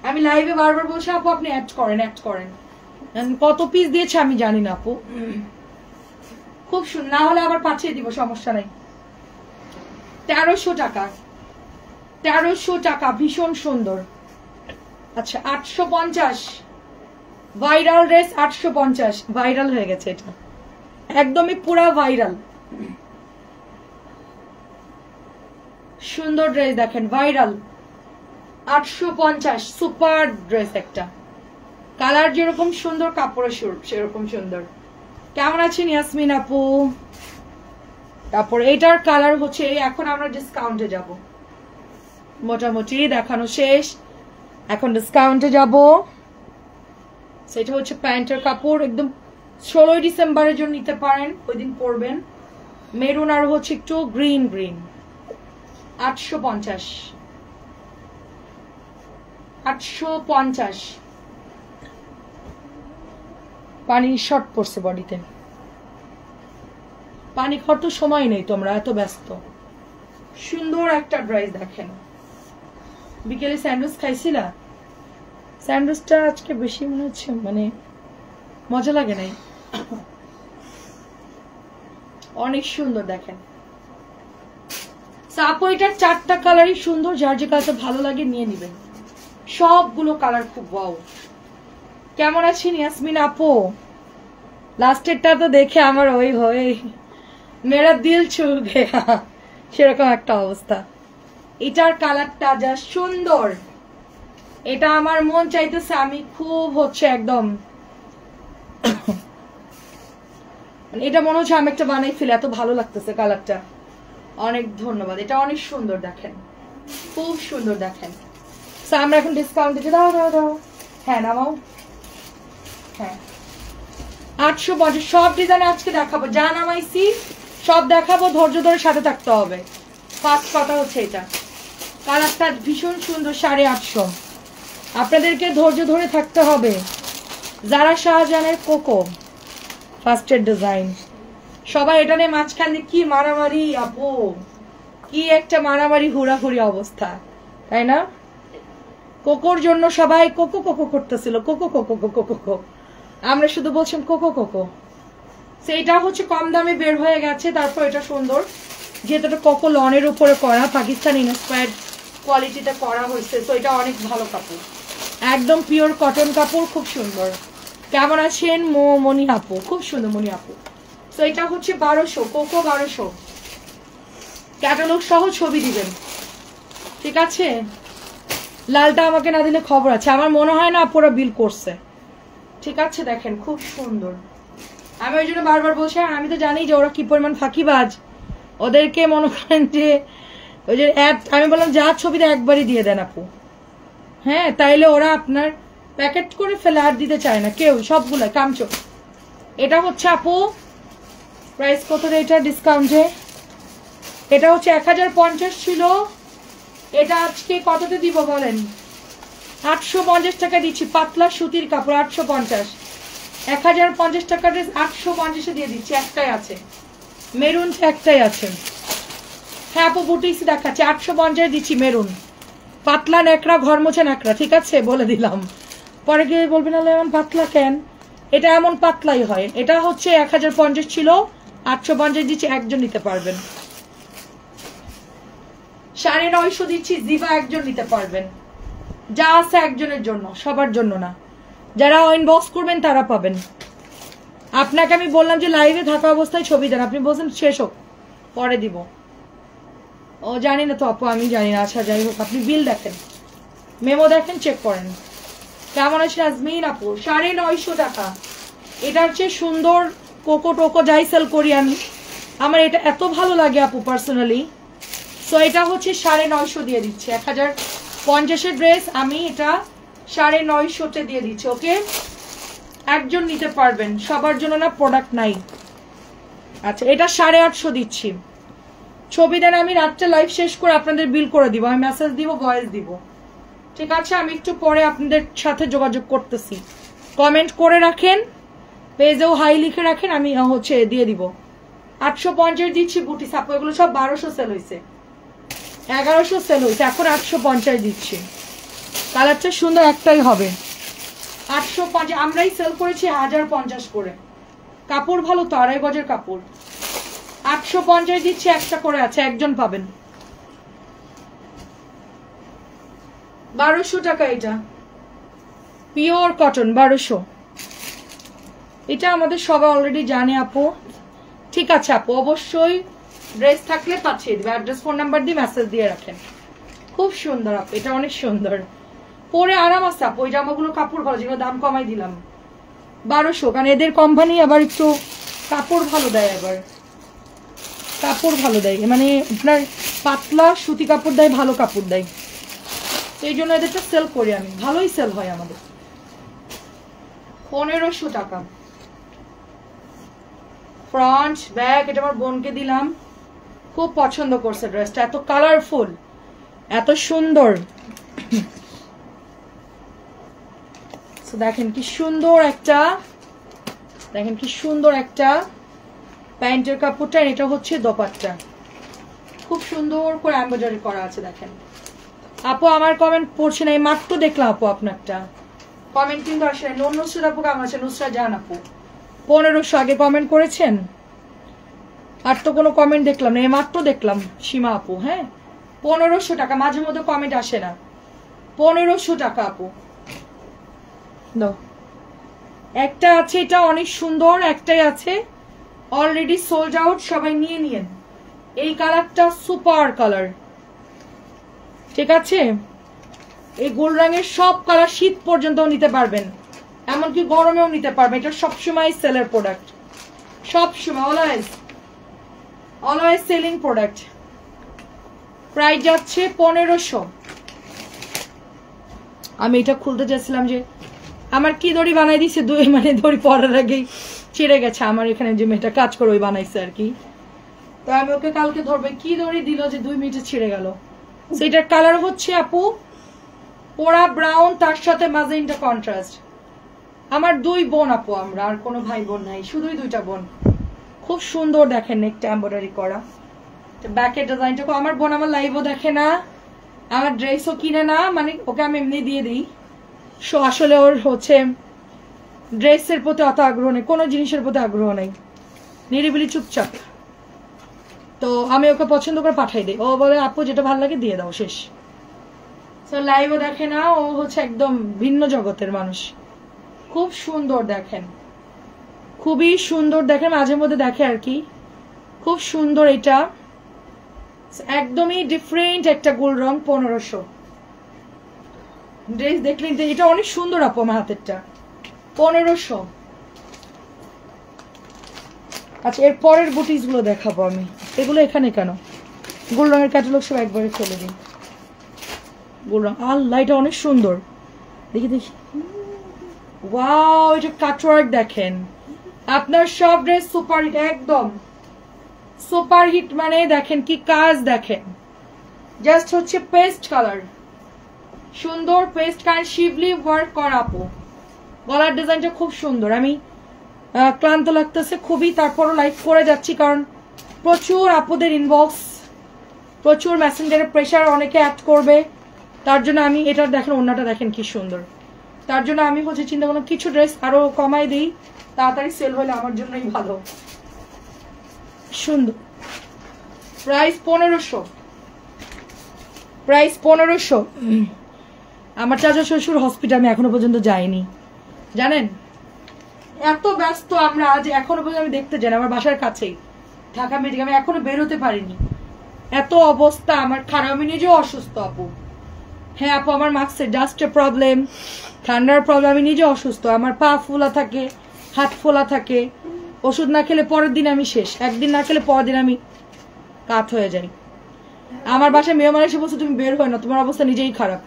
আমি লাইভে বারবার বলছি আপু আপনি অ্যাড করেন, অ্যাড করেন। কত পিস দিয়েছে আমি জানি না আপু, খুব সুন্দর, না হলে আবার পাঠিয়ে দিব, সমস্যা নাই। 1300 টাকা, 1300 টাকা, ভীষণ সুন্দর। আচ্ছা 850, ভাইরাল ড্রেস 850, ভাইরাল হয়ে গেছে এটা, একদমই পুরা ভাইরাল। সুন্দর ড্রেস দেখেন, ভাইরাল 850, সুপার ড্রেস একটা, কালার যেরকম সুন্দর কাপড়ের সেরকম সুন্দর। কেমন আছেন ইয়াসমিন আপু? তারপর এটার কালার হচ্ছে, এখন আমরা ডিসকাউন্টে যাব, মোটামুটি দেখানো শেষ, এখন ডিসকাউন্টে যাব। সেটা হচ্ছে প্যান্টের কাপড়, একদম 16 ডিসেম্বরের জন্য নিতে পারেন, ওই দিন পরবেন। মেরুন আর হচ্ছে একটু গ্রিন গ্রিন। 850, 850। পানি শর্ট পড়ছে বডিতে, পানি খাওয়ার তো সময় নেই, তোমরা এত ব্যস্ত। সুন্দর একটা ড্রেস দেখেন, বিকেলে স্যান্ডউইচ খাইছিলা? স্যান্ডউইচটা আজকে বেশি মনে হচ্ছে মানে মজা লাগে নাই, অনেক সুন্দর দেখেন। আপু এটার 4টা কালারই সুন্দর, যার যে কালারটা ভালো লাগে নিয়ে নিবেন, সবগুলো কালার খুব ওয়াও। কেমন আছেন ইয়াসমিন আপু? লাস্টেরটা তো দেখে আমার ওই হয়ে মেরা দিল ছুঁ গেয়া, সেরকম একটা অবস্থা। এটার কালারটা যা সুন্দর, এটা আমার মন চাইতেছে আমি খুব হচ্ছে একদম এটা মনে হচ্ছে আমি একটা বানাই ফেলে, এত ভালো লাগতেছে কালারটা। অনেক ধন্যবাদ, এটা অনেক সুন্দর দেখেন, খুব সুন্দর দেখেন। আমরা এখন ডিসকাউন্ট দিতে, দাও দাও দাও, হ্যাঁ নামাও। হ্যাঁ 850, সব ডিজাইন আজকে দেখাবো, যা নামাইছি সব দেখাবো, ধৈর্য ধরে সাথে থাকতে হবে। ফার্স্ট কথা হচ্ছে এটা, কালারটা ভীষণ সুন্দর, 850। আপনাদেরকে ধৈর্য ধরে থাকতে হবে। যারা শাহজাহানের কোকো ফার্স্টের ডিজাইন, সবাই এটা নিয়ে মাঝখান দিয়ে কি মারামারি আপু, কি একটা মারামারি হুড়াহুড়ি অবস্থা, তাই না? কোকোর জন্য সবাই কোকো কোকো করতেছিল, কোকো কোকো কোকো কোকো, আমরা শুধু বলছিলাম কোকো কোকো। সেটা হচ্ছে কম দামে বের হয়ে গেছে, তারপর এটা সুন্দর, যেহেতু এটা কোকো লনের উপরে করা, পাকিস্তান ইন্সপায়ার্ড কোয়ালিটিতে করা হয়েছে, তো এটা অনেক ভালো কাপড়, একদম পিওর কটন কাপড়, খুব সুন্দর। কেমন আছেন মনি আপু? খুব সুন্দর মনি আপু। তো এটা হচ্ছে 1200, কোকো 1200, ক্যাটালগ সহ ছবি দিবেন, ঠিক আছে? লালটা আমাকে না দিলে খবর আছে, আমার মনে হয় না আপুরা বিল করছে, ঠিক আছে? দেখেন খুব সুন্দর, আমি ওই জন্য বারবার বলছি, আর আমি তো জানি যে ওরা কি পরিমাণ ফাঁকিবাজ, ওদেরকে মনে করেন যে ওই যে আমি বললাম যা ছবিটা একবারই দিয়ে দেন আপু, হ্যাঁ, তাইলে ওরা আপনার প্যাকেট করে ফেলে আর দিতে চায় না কেউ, সবগুলো কামচো। এটা হচ্ছে আপু প্রাইস কত এটা ডিসকাউন্টে? এটা হচ্ছে 1050 ছিল, এটা আজকে কততে দিব বলেন? 850 টাকা দিচ্ছি, পাতলা সুতির কাপড় 850, 1050 টাকার ড্রেস 850-এ দিয়ে দিচ্ছি। একটাই আছে মেরুন, একটাই আছে। হ্যাঁ আপু বুটিক্স দেখাচ্ছে, 850 দিচ্ছি মেরুন, পাতলা ন্যাকড়া, ঘর মোছা ন্যাকড়া, ঠিক আছে? বলে দিলাম, পরে গিয়ে বলবেন না এমন পাতলা কেন, এটা এমন পাতলাই হয়। এটা হচ্ছে 1050 ছিল, 850 দিচ্ছি, একজন নিতে পারবেন। 950 দিচ্ছি, জিভা একজন নিতে পারবেন, যা আছে একজনের জন্য, সবার জন্য না। যারা ইনবক্স করবেন তারা পাবেন। আপনাকে আমি বললাম যে লাইভে থাকা অবস্থায় ছবি দেন, আপনি বলছেন শেষ হোক পরে দিব। ও জানি না তো আপু, আমি জানি না। আচ্ছা যাই হোক, আপনি বিল দেখেন, মেমো দেখেন, চেক করেন। কেমন আছে আজমিন আপু? 950 টাকা। এটা হচ্ছে সুন্দর কোকো টোকো যাই সেল করি আমি, আমার এটা এত ভালো লাগে আপু পার্সোনালি। সো এটা হচ্ছে 950 দিয়ে দিচ্ছি, 1050-এর ড্রেস আমি এটা 950-তে দিয়ে দিচ্ছি। ওকে, একজন নিতে পারবেন, সবার জন্য না, প্রোডাক্ট নাই। আচ্ছা এটা 850 দিচ্ছি, ছবি দেন, আমি রাত্রে লাইভ শেষ করে আপনাদের বিল করে দিব, আমি মেসেজ দিব, ভয়েস দিব, ঠিক আছে? আমি একটু পরে আপনাদের সাথে যোগাযোগ করতেছি, কমেন্ট করে রাখেন, পেজেও হাই লিখে রাখেন, আমি হচ্ছে দিয়ে দিব। 850 দিচ্ছি বুটি সাপো, এগুলো সব 1200 সেল হয়েছে, 1100 সেল হয়েছে, এখন 850 দিচ্ছি। কালারটা সুন্দর, একটাই হবে 850, আমরাই সেল করেছি 1050 করে, কাপড় ভালো তো, 2.5 গজের কাপড়। 850 দিচ্ছি, একটা করে আছে, একজন পাবেন। 1200 টাকা, এটা পিওর কটন 1200। এটা আমাদের সবাই অলরেডি জানে আপু, ঠিক আছে আপু? অবশ্যই ড্রেস থাকলে পাঠিয়ে দিবে, অ্যাড্রেস ফোন নাম্বার দিয়ে মেসেজ দিয়ে রাখেন। খুব সুন্দর আপু, এটা অনেক সুন্দর, পরে আরাম আছে আপু। ওই জামাগুলো কাপড় ভালো, যেগুলো দাম কমাই দিলাম 1200, কারণ এদের কোম্পানি আবার একটু কাপড় ভালো দেয়, আবার কাপড় ভালো দেয়, মানে আপনার পাতলা সুতি কাপড় দেয়, ভালো কাপড় দেয়, এই জন্য এদেরটা সেল করি আমি, ভালোই সেল হয় আমাদের। 1500 টাকা ফ্রন্ট ব্যাগ, এটা আমার বোনকে দিলাম, খুব পছন্দ করছে ড্রেসটা, এত কালারফুল, এত সুন্দর। দেখেন কি সুন্দর একটা, দেখেন কি সুন্দর একটা প্যান্টের কাপড়টা, এটা হচ্ছে দোপাট্টা, খুব সুন্দর করে এমব্রয়ডারি করা আছে। দেখেন আপু আমার কমেন্ট পড়ছে না, এই মাত্র দেখলাম আপু আপনারটা কমেন্ট, কিন্তু আসলে নুসরাত আপু কেমন আছে? নুসরাত জাহান আপু 1500 আগে কমেন্ট করেছেন, আর তো কোনো কমেন্ট দেখলাম না, এই মাত্র দেখলাম। সীমা আপু, হ্যাঁ 1500 টাকা, মাঝে মধ্যে কমেন্ট আসে না, 1500 টাকা আপু। একটা আছে, এটা অনেক সুন্দর, একটাই আছে, অলরেডি সোল্ড আউট, সবাই নিয়ে নিয়েন। এই কালারটা সুপার কালার, ঠিক আছে? এই গোল রঙের সব কালার শীত পর্যন্ত নিতে পারবেন, এমনকি গরমেও নিতে পারবেন, এটা সবসময় সেলের প্রোডাক্ট, সবসময় অলওয়েজ সেলিং প্রোডাক্ট। প্রাইস যাচ্ছে 1500। আমি এটা খুলতে চাইছিলাম যে আমার কি দড়ি বানাই দিছে, মানে দড়ি পরার আগেই ছিঁড়ে গেছে, আমার এখানে যে মেয়েটা কাজ করে ওই বানাইছে আর কি, তো আমি ওকে কালকে ধরবে, কি দড়ি দিল যে 2 মিনিটে ছিঁড়ে গেল। সেটার কালার হচ্ছে আপু পোড়া ব্রাউন, তার সাথে ম্যাজেন্টা কন্ট্রাস্ট। আমার 2 বোন আপু, আমরা আর কোনো ভাই বোন নাই, শুধুই 2টা বোন। খুব সুন্দর, দেখেন একটা এমব্রয়ডারি করা, ব্যাকের ডিজাইনটা। আমার বোন আমার লাইভও দেখে না, আমার ড্রেসও কিনে না, মানে ওকে আমি এমনি দিয়ে দিই। সো আসলে ওর হচ্ছে ড্রেসের প্রতি অত আগ্রহ নেই, কোনো জিনিসের প্রতি আগ্রহ নেই, নিরিবিলি চুপচাপ। তো আমি ওকে পছন্দ করে পাঠাই দিই, ও বলে আপু যেটা ভালো লাগে দিয়ে দাও, শেষ। তো লাইভও দেখে না, ও হচ্ছে একদম ভিন্ন জগতের মানুষ। খুব সুন্দর দেখেন, খুবই সুন্দর দেখেন, মাঝে মধ্যে দেখে আর কি, খুব সুন্দর। এটা একদমই ডিফারেন্ট একটা গোল রং, 1500 ড্রেস দেখলেন, এটা অনেক সুন্দর আপু আমার হাতেরটা, 1500। আচ্ছা এর পরের বুটিস গুলো দেখাবো আমি, এগুলো এখানে কেন, গোল রঙের ক্যাটালগ সব একবারে ফেলে দিন। গোল রং, আল্লাহ এটা অনেক সুন্দর, দেখি দেখি, ওয়াও এটা কাটওয়ার্ক দেখেন, আপনার সব ড্রেস সুপার হিট, একদম সুপার হিট, মানে দেখেন কি কাজ দেখেন, জাস্ট হচ্ছে পেস্ট কালার, সুন্দর পেস্ট কালার, শিবলি ওয়ার্ক করা আপু, গলার ডিজাইনটা খুব সুন্দর। আমি ক্লান্ত লাগতেছে খুবই, তারপরও লাইভ করে যাচ্ছি কারণ প্রচুর আপুদের ইনবক্স, প্রচুর মেসেঞ্জারের প্রেশার, অনেকে অ্যাড করবে, তার জন্য আমি এটা দেখেন, ওড়নাটা দেখেন কি সুন্দর, তার জন্য আমি হচ্ছে চিন্তা করলাম কিছু ড্রেস আরো কমাই দিই, তাড়াতাড়ি সেল হলে আমার জন্যই ভালো। সুন্দর, প্রাইস 1500, প্রাইস 1500। আমার চাচা শ্বশুর হসপিটাল আমি এখনো পর্যন্ত যাইনি, জানেন এত ব্যস্ত আমরা, আজ এখনো পর্যন্ত আমি দেখতে যাই, আমার বাসার কাছেই ঢাকা মেডিকেল, আমি এখনো বেরোতে পারিনি, এত অবস্থা আমার খারাপ, আমি নিজেও অসুস্থ আপু। হ্যাঁ আপু আমার মাস্কের ডাস্টের প্রবলেম, ঠান্ডার প্রবলেম, আমি নিজে অসুস্থ, আমার পা ফোলা থাকে, হাত ফোলা থাকে, ওষুধ না খেলে পরের দিন আমি শেষ, একদিন না খেলে পরের দিন আমি কাত হয়ে যাই। আমার বাসায় মেহমান এসে বলছে তুমি বের হয় না, তোমার অবস্থা নিজেই খারাপ,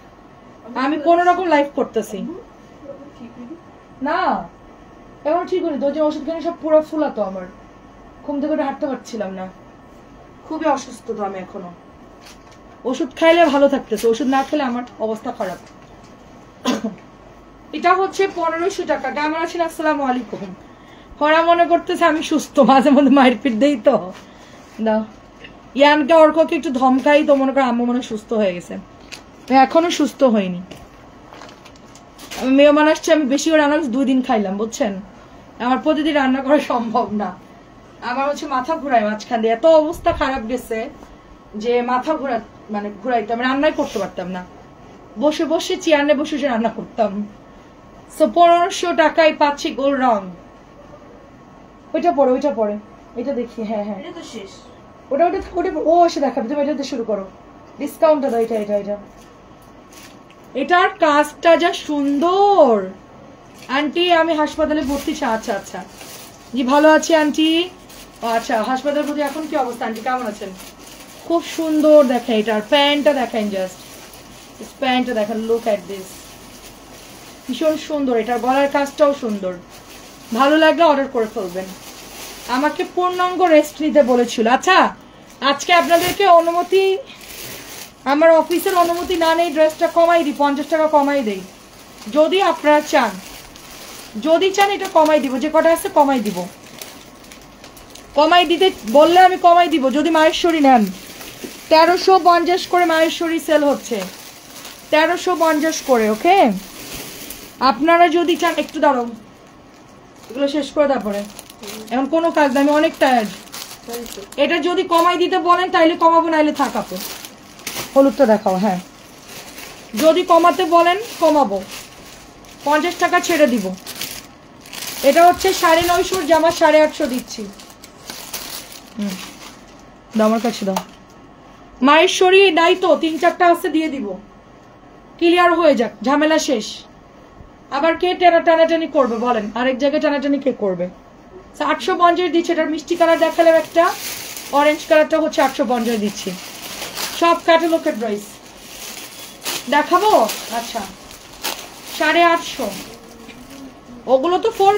আমি কোন রকম লাইফ করতেছি না, এখন ঠিক হয়নি, দুজন ওষুধ খেয়ে সব পুরো ফুলাতো, আমার ঘুম থেকে হাঁটতে পারছিলাম না, খুবই অসুস্থ তো আমি এখনো, ওষুধ খাইলে ভালো থাকতেছে, ওষুধ না খেলে আমার অবস্থা খারাপ। এটা হচ্ছে 1500 টাকা। কেমন আছেন? আসসালামু আলাইকুম। হরা মনে করতেছে আমি সুস্থ, মাঝে মধ্যে মায়ের পিঠ দেই তো না, ইয়ানকে অর্ককে একটু ধমকাই তো মনে করে আম্মু মনে সুস্থ হয়ে গেছে, এখনো সুস্থ হয়নি। আমি মেহমান আসছে, আমি বেশি করে রান্না 2 দিন খাইলাম, বুঝছেন, আমার প্রতিদিন রান্না করা সম্ভব না, আমার হচ্ছে মাথা ঘুরায় মাঝখান দিয়ে, এত অবস্থা খারাপ গেছে যে মাথা ঘুরাইতে আমি রান্নাই করতে পারতাম না, বসে বসে চেয়ারে বসে বসে রান্না করতাম। সো 1500 টাকায় পাচ্ছি গোল রং। ওইটা পরে এটা দেখি, হ্যাঁ হ্যাঁ এটা তো শেষ, ওটা ও এসে দেখাবে, তুমি এটা দিয়ে শুরু করো, ডিসকাউন্টটা দাও, এটা এটার কাজটা যা সুন্দর। আন্টি আমি হাসপাতালে ভর্তি, আচ্ছা আচ্ছা জি ভালো আছি আন্টি, আচ্ছা হাসপাতালে ভর্তি, এখন কি অবস্থা আন্টি, কেমন আছেন? খুব সুন্দর দেখেন, এটার প্যান্টটা দেখেন, জাস্ট প্যান্টটা দেখেন, লুক এট দিস, ভীষণ সুন্দর, এটার গলার কাজটাও সুন্দর, ভালো লাগলে অর্ডার করে ফেলবেন। আমাকে পূর্ণাঙ্গ রেস্ট নিতে বলেছিল। আচ্ছা আজকে আপনাদেরকে অনুমতি, আমার অফিসের অনুমতি না নেই, ড্রেসটা কমাই দিই, 50 টাকা কমাই দেই, যদি আপনারা চান, যদি চান এটা কমাই দিব, যে কটা আছে কমাই দিব, কমাই দিতে বললে আমি কমাই দিব। যদি মাহেশ্বরী নেন 1350 করে মাহেশ্বরী সেল হচ্ছে, 1350 করে, ওকে। আপনারা যদি চান, একটু দাঁড়াও এগুলো শেষ করে তারপরে, এখন কোনো কাজ না, আমি অনেক টায়ার্ড। এটা যদি কমাই দিতে বলেন তাইলে কমাবো, নাইলে থাক আপু। হলুদটা দেখাও, হ্যাঁ যদি কমাতে বলেন কমাবো, 50 টাকা ছেড়ে দিব। এটা হচ্ছে 950 জামা 850 দিচ্ছি। দাও আমার কাছে দাও, মাহেশ্বরী নাই তো 3-4টা আছে, দিয়ে দিব, ক্লিয়ার হয়ে যাক, ঝামেলা শেষ। আবার কে টানাটানি করবে বলেন, আরেক জায়গায় টানাটানি কে করবে? 850 দিচ্ছে, এটার মিষ্টি কালার দেখালাম একটা, অরেঞ্জ কালারটা হচ্ছে 850 দিচ্ছি, সব ক্যাটালগের প্রাইস দেখাবো। আচ্ছা 850, ওগুলো তো 3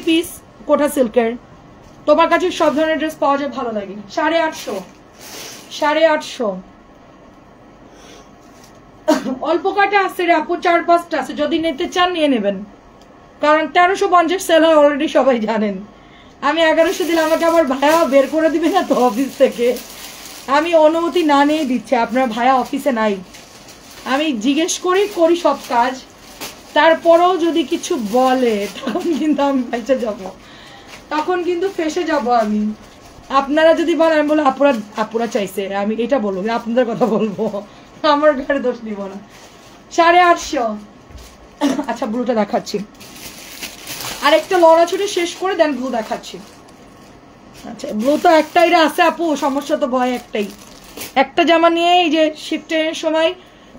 পিস কোটা সিল্কের, তোমার কাছে সব ধরনের ড্রেস পাওয়া যায়, ভালো লাগে। 850 অল্প কাটা আছে রে আপু, 4-5টা আছে, যদি নিতে চান নিয়ে নেবেন, কারণ 1350 সেল হয় অলরেডি, সবাই জানেন। আমি 1100 দিলে আমাকে আবার ভাইয়া বের করে দিবে না তো অফিস থেকে, আমি অনুমতি না নিয়ে দিচ্ছি, আপনার ভাইয়া অফিসে নাই, আমি জিজ্ঞেস করি সব কাজ, তারপরেও যদি কিছু বলে তখন কিন্তু আমি বাইচে যাব, তখন কিন্তু ফেসে যাব আমি, আপনারা যদি বলেন, আমি বলবো আপুরা চাইছে, আমি এটা বলবো, আপনাদের কথা বলবো, আমার ঘরে দোষ নিব না। 850। আচ্ছা ব্লুটা দেখাচ্ছি, আরেকটা লড়া ছুটে শেষ করে দেন ব্লু দেখাচ্ছি। আচ্ছা ব্লু তো একটাই আছে আপু, সমস্যা তো ভয় একটাই, একটা জামা নিয়ে এই যে শিফটের সময়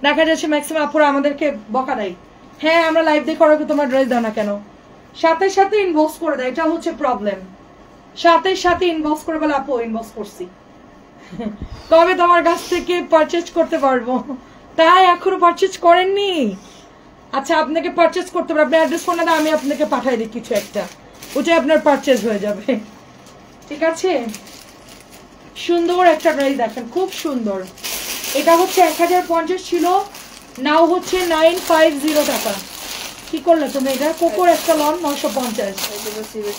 দেখা যাচ্ছে ম্যাক্সিমাম আপুরা আমাদেরকে বকা দেয়, হ্যাঁ আমরা লাইভ দেখে ওরা তোমার ড্রেস দাও না কেন, সাথে সাথে ইনবক্স করে দেয়, এটা হচ্ছে প্রবলেম। সাথে সাথে ইনবক্স করে বলে আপু ইনবক্স করছি, কবে তোমার কাছ থেকে পারচেজ করতে পারবো, তাই এখনো পারচেজ করেননি? আচ্ছা আপনাকে পারচেজ করতে পারবো, আপনি অ্যাড্রেস ফোন না, আমি আপনাকে পাঠাই দিই কিছু একটা, ওটাই আপনার পারচেজ হয়ে যাবে, ঠিক আছে? সুন্দর একটা ড্রেস দেখেন, খুব সুন্দর। এটা হচ্ছে 1050 ছিল, নাও হচ্ছে 950 টাকা। কি করলে তুমি? এটা কোকোর একটা লন 950,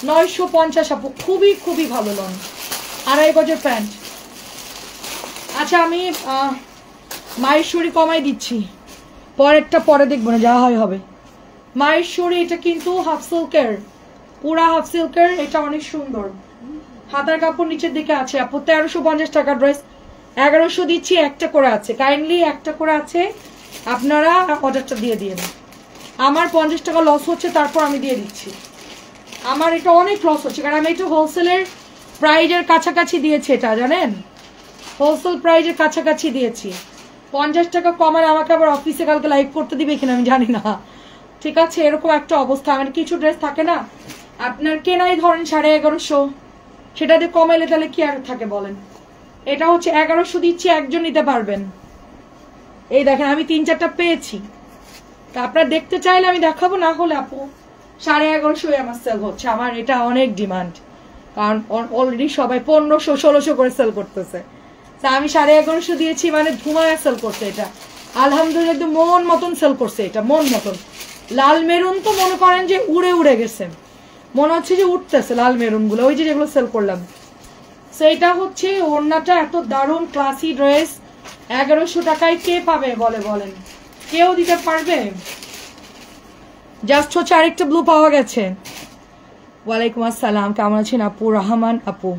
950 আপু, খুবই খুবই ভালো লন, 2.5 গজের প্যান্ট। আচ্ছা আমি মায়েশ্বরী কমাই দিচ্ছি, পরেরটা পরে দেখবো না, যা হয় হবে। মায়েশ্বরী এটা কিন্তু হাফ সিল্কের, পুরা হাফ সিল্কের, এটা অনেক সুন্দর, হাতার কাপড় নিচের দিকে আছে আপু। 1350 টাকা ড্রেস, 1100 দিচ্ছি, একটা করে আছে, কাইন্ডলি একটা করে আছে, আপনারা অর্ডারটা দিয়ে দিয়ে দেন। আমার 50 টাকা লস হচ্ছে, তারপর আমি দিয়ে দিচ্ছি, আমার এটা অনেক লস হচ্ছে, কারণ আমি এটা হোলসেলের প্রাইজের কাছাকাছি দিয়েছি, এটা জানেন, হোলসেল প্রাইজের কাছাকাছি দিয়েছি। 50 টাকা কমায় আমাকে আবার অফিসে কালকে লাইভ করতে দিবে কিনা আমি জানি না, ঠিক আছে? এরকম একটা অবস্থা। আমার কিছু ড্রেস থাকে না, আপনার কেনাই ধরেন 1150, সেটা দিয়ে কমাইলে তাহলে কি আর থাকে বলেন? এটা হচ্ছে 1100 দিচ্ছি, একজন নিতে পারবেন। এই দেখেন আমি 3-4টা পেয়েছি, তা আপনারা দেখতে চাইলে আমি দেখাবো, না হলে আপু 1150 আমার সেল হচ্ছে, আমার এটা অনেক ডিমান্ড, কারণ অলরেডি সবাই 1500-1600 করে সেল করতেছে, তা আমি 1150 দিয়েছি মানে ধুমায় সেল করছে এটা, আলহামদুলিল্লাহ একদম মন মতন সেল করছে এটা, মন মতন। লাল মেরুন তো মনে করেন যে উড়ে উড়ে গেছে, মনে হচ্ছে যে উঠতেছে লাল মেরুন গুলো, ওই যে যেগুলো সেল করলাম। সেইটা হচ্ছে ওড়নাটা এত দারুণ ক্লাসি ড্রেস, 1100 টাকায় কে পাবে বলেন? কেউ দিতে পারবে? জাস্ট হচ্ছে আরেকটা ব্লু পাওয়া গেছে। ওয়ালাইকুম আসসালাম, কেমন আছেন আপু? রহমান আপু,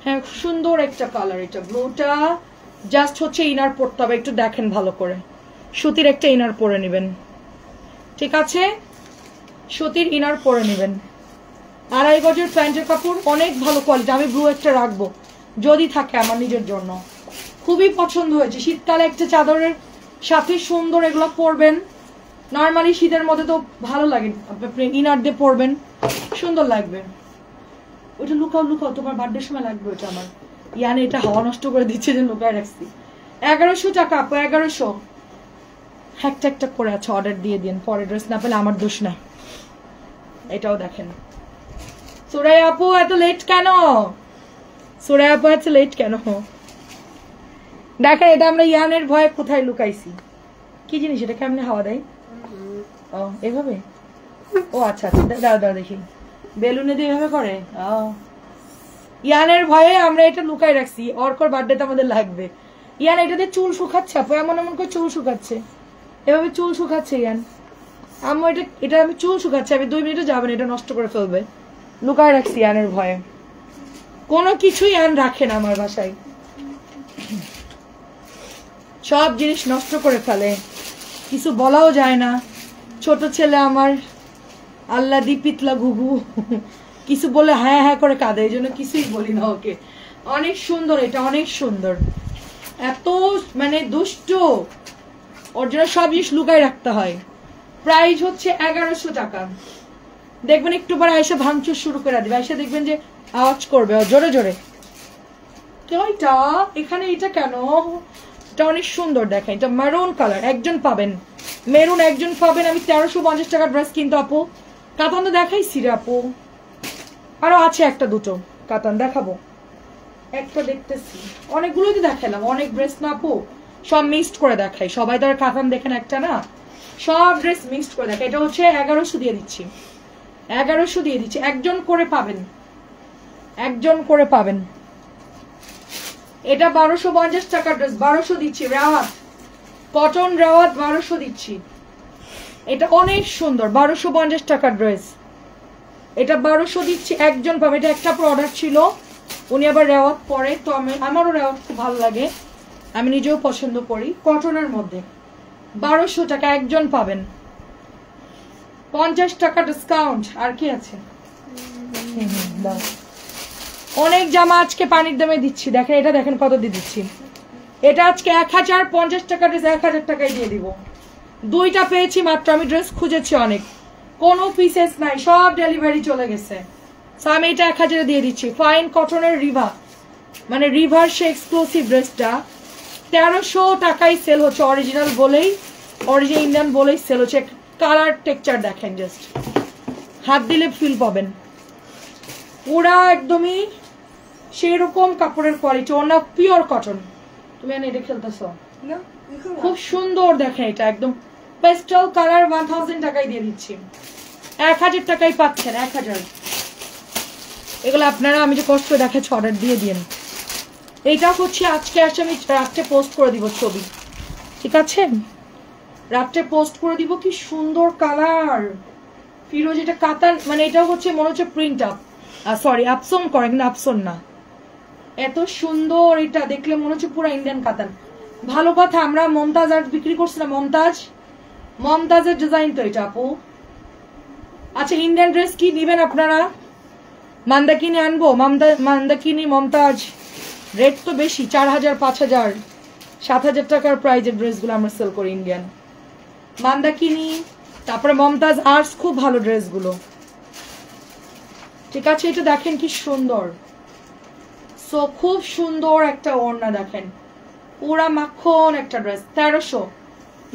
হ্যাঁ সুন্দর একটা কালার, এটা ব্লুটা জাস্ট হচ্ছে ইনার পরতে হবে, একটু দেখেন ভালো করে, সুতির একটা ইনার পরে নেবেন, ঠিক আছে? সুতির ইনার পরে নেবেন, 2.5 গজের প্যান্টের কাপড়, অনেক ভালো কোয়ালিটি। আমি ব্লু একটা রাখবো যদি থাকে আমার নিজের জন্য, খুবই পছন্দ হয়েছে। শীতকালে একটা চাদরের সাথে সুন্দর এগুলো পরবেন, নর্মালি শীতের মধ্যে তো ভালো লাগে, আপনি ইনার দিয়ে পরবেন, সুন্দর লাগবে। ওইটা লুকাও লুকাও, তোমার বার্থডের সময় লাগবে ওইটা আমার, ইয়ানে এটা হাওয়া নষ্ট করে দিচ্ছে যে লুকায় রাখছি। 1100 টাকা আপু, 1100, একটা একটা করে আছে, অর্ডার দিয়ে দিন, পরে ড্রেস না পেলে আমার দোষ না। এটাও দেখেন। সুরাই আপু এত লেট কেন? সুরাই আপু এত লেট কেন? দেখেন এটা আমরা ইয়ানের ভয়ে কোথায় লুকাইছি, কি জিনিস এটা, কেমনে হাওয়া দেয়? ও এভাবে, ও আচ্ছা আচ্ছা, দাও দেখি, বেলুনে দিয়ে এভাবে করে। ইয়ানের ভয়ে আমরা এটা লুকাই রাখছি, অর্কর বার্থডেতে আমাদের লাগবে। ইয়ান এটাতে চুল শুকাচ্ছে আপু, এমন করে চুল শুকাচ্ছে, এভাবে চুল শুকাচ্ছে ইয়ান। আম্মু এটা আমি চুল শুকাচ্ছি, আমি 2 মিনিটে যাবেন, এটা নষ্ট করে ফেলবে, লুকায় রাখছি ইয়ানের ভয়ে। কোনো কিছুই ইয়ান রাখে না আমার বাসায়, সব জিনিস নষ্ট করে ফেলে, কিছু বলাও যায় না। ছোট ছেলে আমার আল্লাহ দি পিতলা ঘুঘু, কিছু বলে হ্যাঁ হ্যাঁ করে কাঁদে, এই জন্য কিছুই বলি না ওকে। অনেক সুন্দর, এটা অনেক সুন্দর, এত মানে দুষ্ট, ওর জন্য সব জিনিস লুকায় রাখতে হয়। প্রাইস হচ্ছে 1100 টাকা। দেখবেন একটু পরে আয়সা ভাঙচুর শুরু করে দেবে, আয়সা দেখবেন যে আওয়াজ করবে জোরে জোরে, ওইটা এখানে এটা কেন? এটা অনেক সুন্দর, দেখেন এটা মেরুন কালার, একজন পাবেন, মেরুন একজন পাবেন। আমি 1350 টাকা ড্রেস কিন্তু আপু, কাতান তো দেখাইছি রে আপু, আরো আছে একটা দুটো কাতান দেখাবো, একটা দেখতেছি, অনেকগুলোই তো দেখালাম, অনেক ড্রেস না আপু, সব মিক্সড করে দেখাই, সবাই তো আর কাতান দেখেন একটা না, সব ড্রেস মিক্সড করে দেখাই। এটা হচ্ছে 1100 দিয়ে দিচ্ছি, 1100 দিয়ে দিচ্ছি, একজন করে পাবেন, একজন করে পাবেন। এটা 1250 টাকা ড্রেস, 1200 দিচ্ছি, রাওয়াত কটন রাওয়াত 1200 দিচ্ছি, এটা অনেক সুন্দর, 1250 টাকার ড্রেস, এটা 1200 দিচ্ছি, একজন পাবে। এটা একটা অর্ডার ছিল, উনি আবার রেওয়াত পরে, তো আমারও রেওয়াত খুব ভালো লাগে, আমি নিজেও পছন্দ করি। কটনের মধ্যে 1200 টাকা একজন পাবেন, 50 টাকা ডিসকাউন্ট। আর কি আছে? অনেক জামা আজকে পানির দামে দিচ্ছি, দেখেন এটা দেখেন কত দিয়ে দিচ্ছি। এটা আজকে 1050 টাকা ড্রেস 1000 টাকায় দিয়ে দিব। 2টা পেয়েছি মাত্র, আমি ড্রেস খুঁজেছি অনেক, কোনো পিসেস নাই, সব ডেলিভারি চলে গেছে। আমি এটা 1000 দিয়ে দিচ্ছি। ফাইন কটনের রিভা, মানে রিভার সে এক্সক্লুসিভ ড্রেসটা 1300 টাকায় সেল হচ্ছে, অরিজিনাল বলেই, অরিজিনাল ইন্ডিয়ান বলেই সেল হচ্ছে। কালার টেক্সচার দেখেন, জাস্ট হাত দিলে ফিল পাবেন, পুরা একদমই সেই রকম কাপড়ের কোয়ালিটি, ওনা পিওর কটন। তুমি এটা খেলতেছ না, খুব সুন্দর দেখেন, এটা একদম পেস্টেল কালার। 1000 টাকায় দিয়ে দিচ্ছি, 1000 টাকায় পাচ্ছেন, 1000। এগুলো আপনারা আমি যে কষ্ট করে দেখাচ্ছি অর্ডার দিয়ে দিন। এইটা হচ্ছে আজকে আসে, আমি রাত্রে পোস্ট করে দিব ছবি, ঠিক আছে? রাত্রে পোস্ট করে দিব। কি সুন্দর কালার, ফিরোজ, এটা কাতান, মানে এটা হচ্ছে মনে হচ্ছে প্রিন্ট আপ, সরি আপসন করে, কিন্তু আপসন না। এত সুন্দর, এটা দেখলে মনে হচ্ছে পুরো ইন্ডিয়ান কাতান। ভালো কথা, আমরা মমতাজ আর্ট বিক্রি করছি না, মমতাজের ডিজাইন তো এটা আপু। আচ্ছা, ইন্ডিয়ান ড্রেস কি দিবেন আপনারা? মান্দাকিনি আনবো, মান্দাকিনি মমতাজ, রেট তো বেশি, 4000, 5000, 7000 টাকার প্রাইজের ড্রেসগুলো আমরা সেল করি ইন্ডিয়ান। মান্দাকিনি, তারপরে মমতাজ আর্টস, খুব ভালো ড্রেসগুলো, ঠিক আছে? এটা দেখেন কি সুন্দর, সো খুব সুন্দর একটা ওড়না দেখেন, পুরা মাখন একটা ড্রেস, 1300।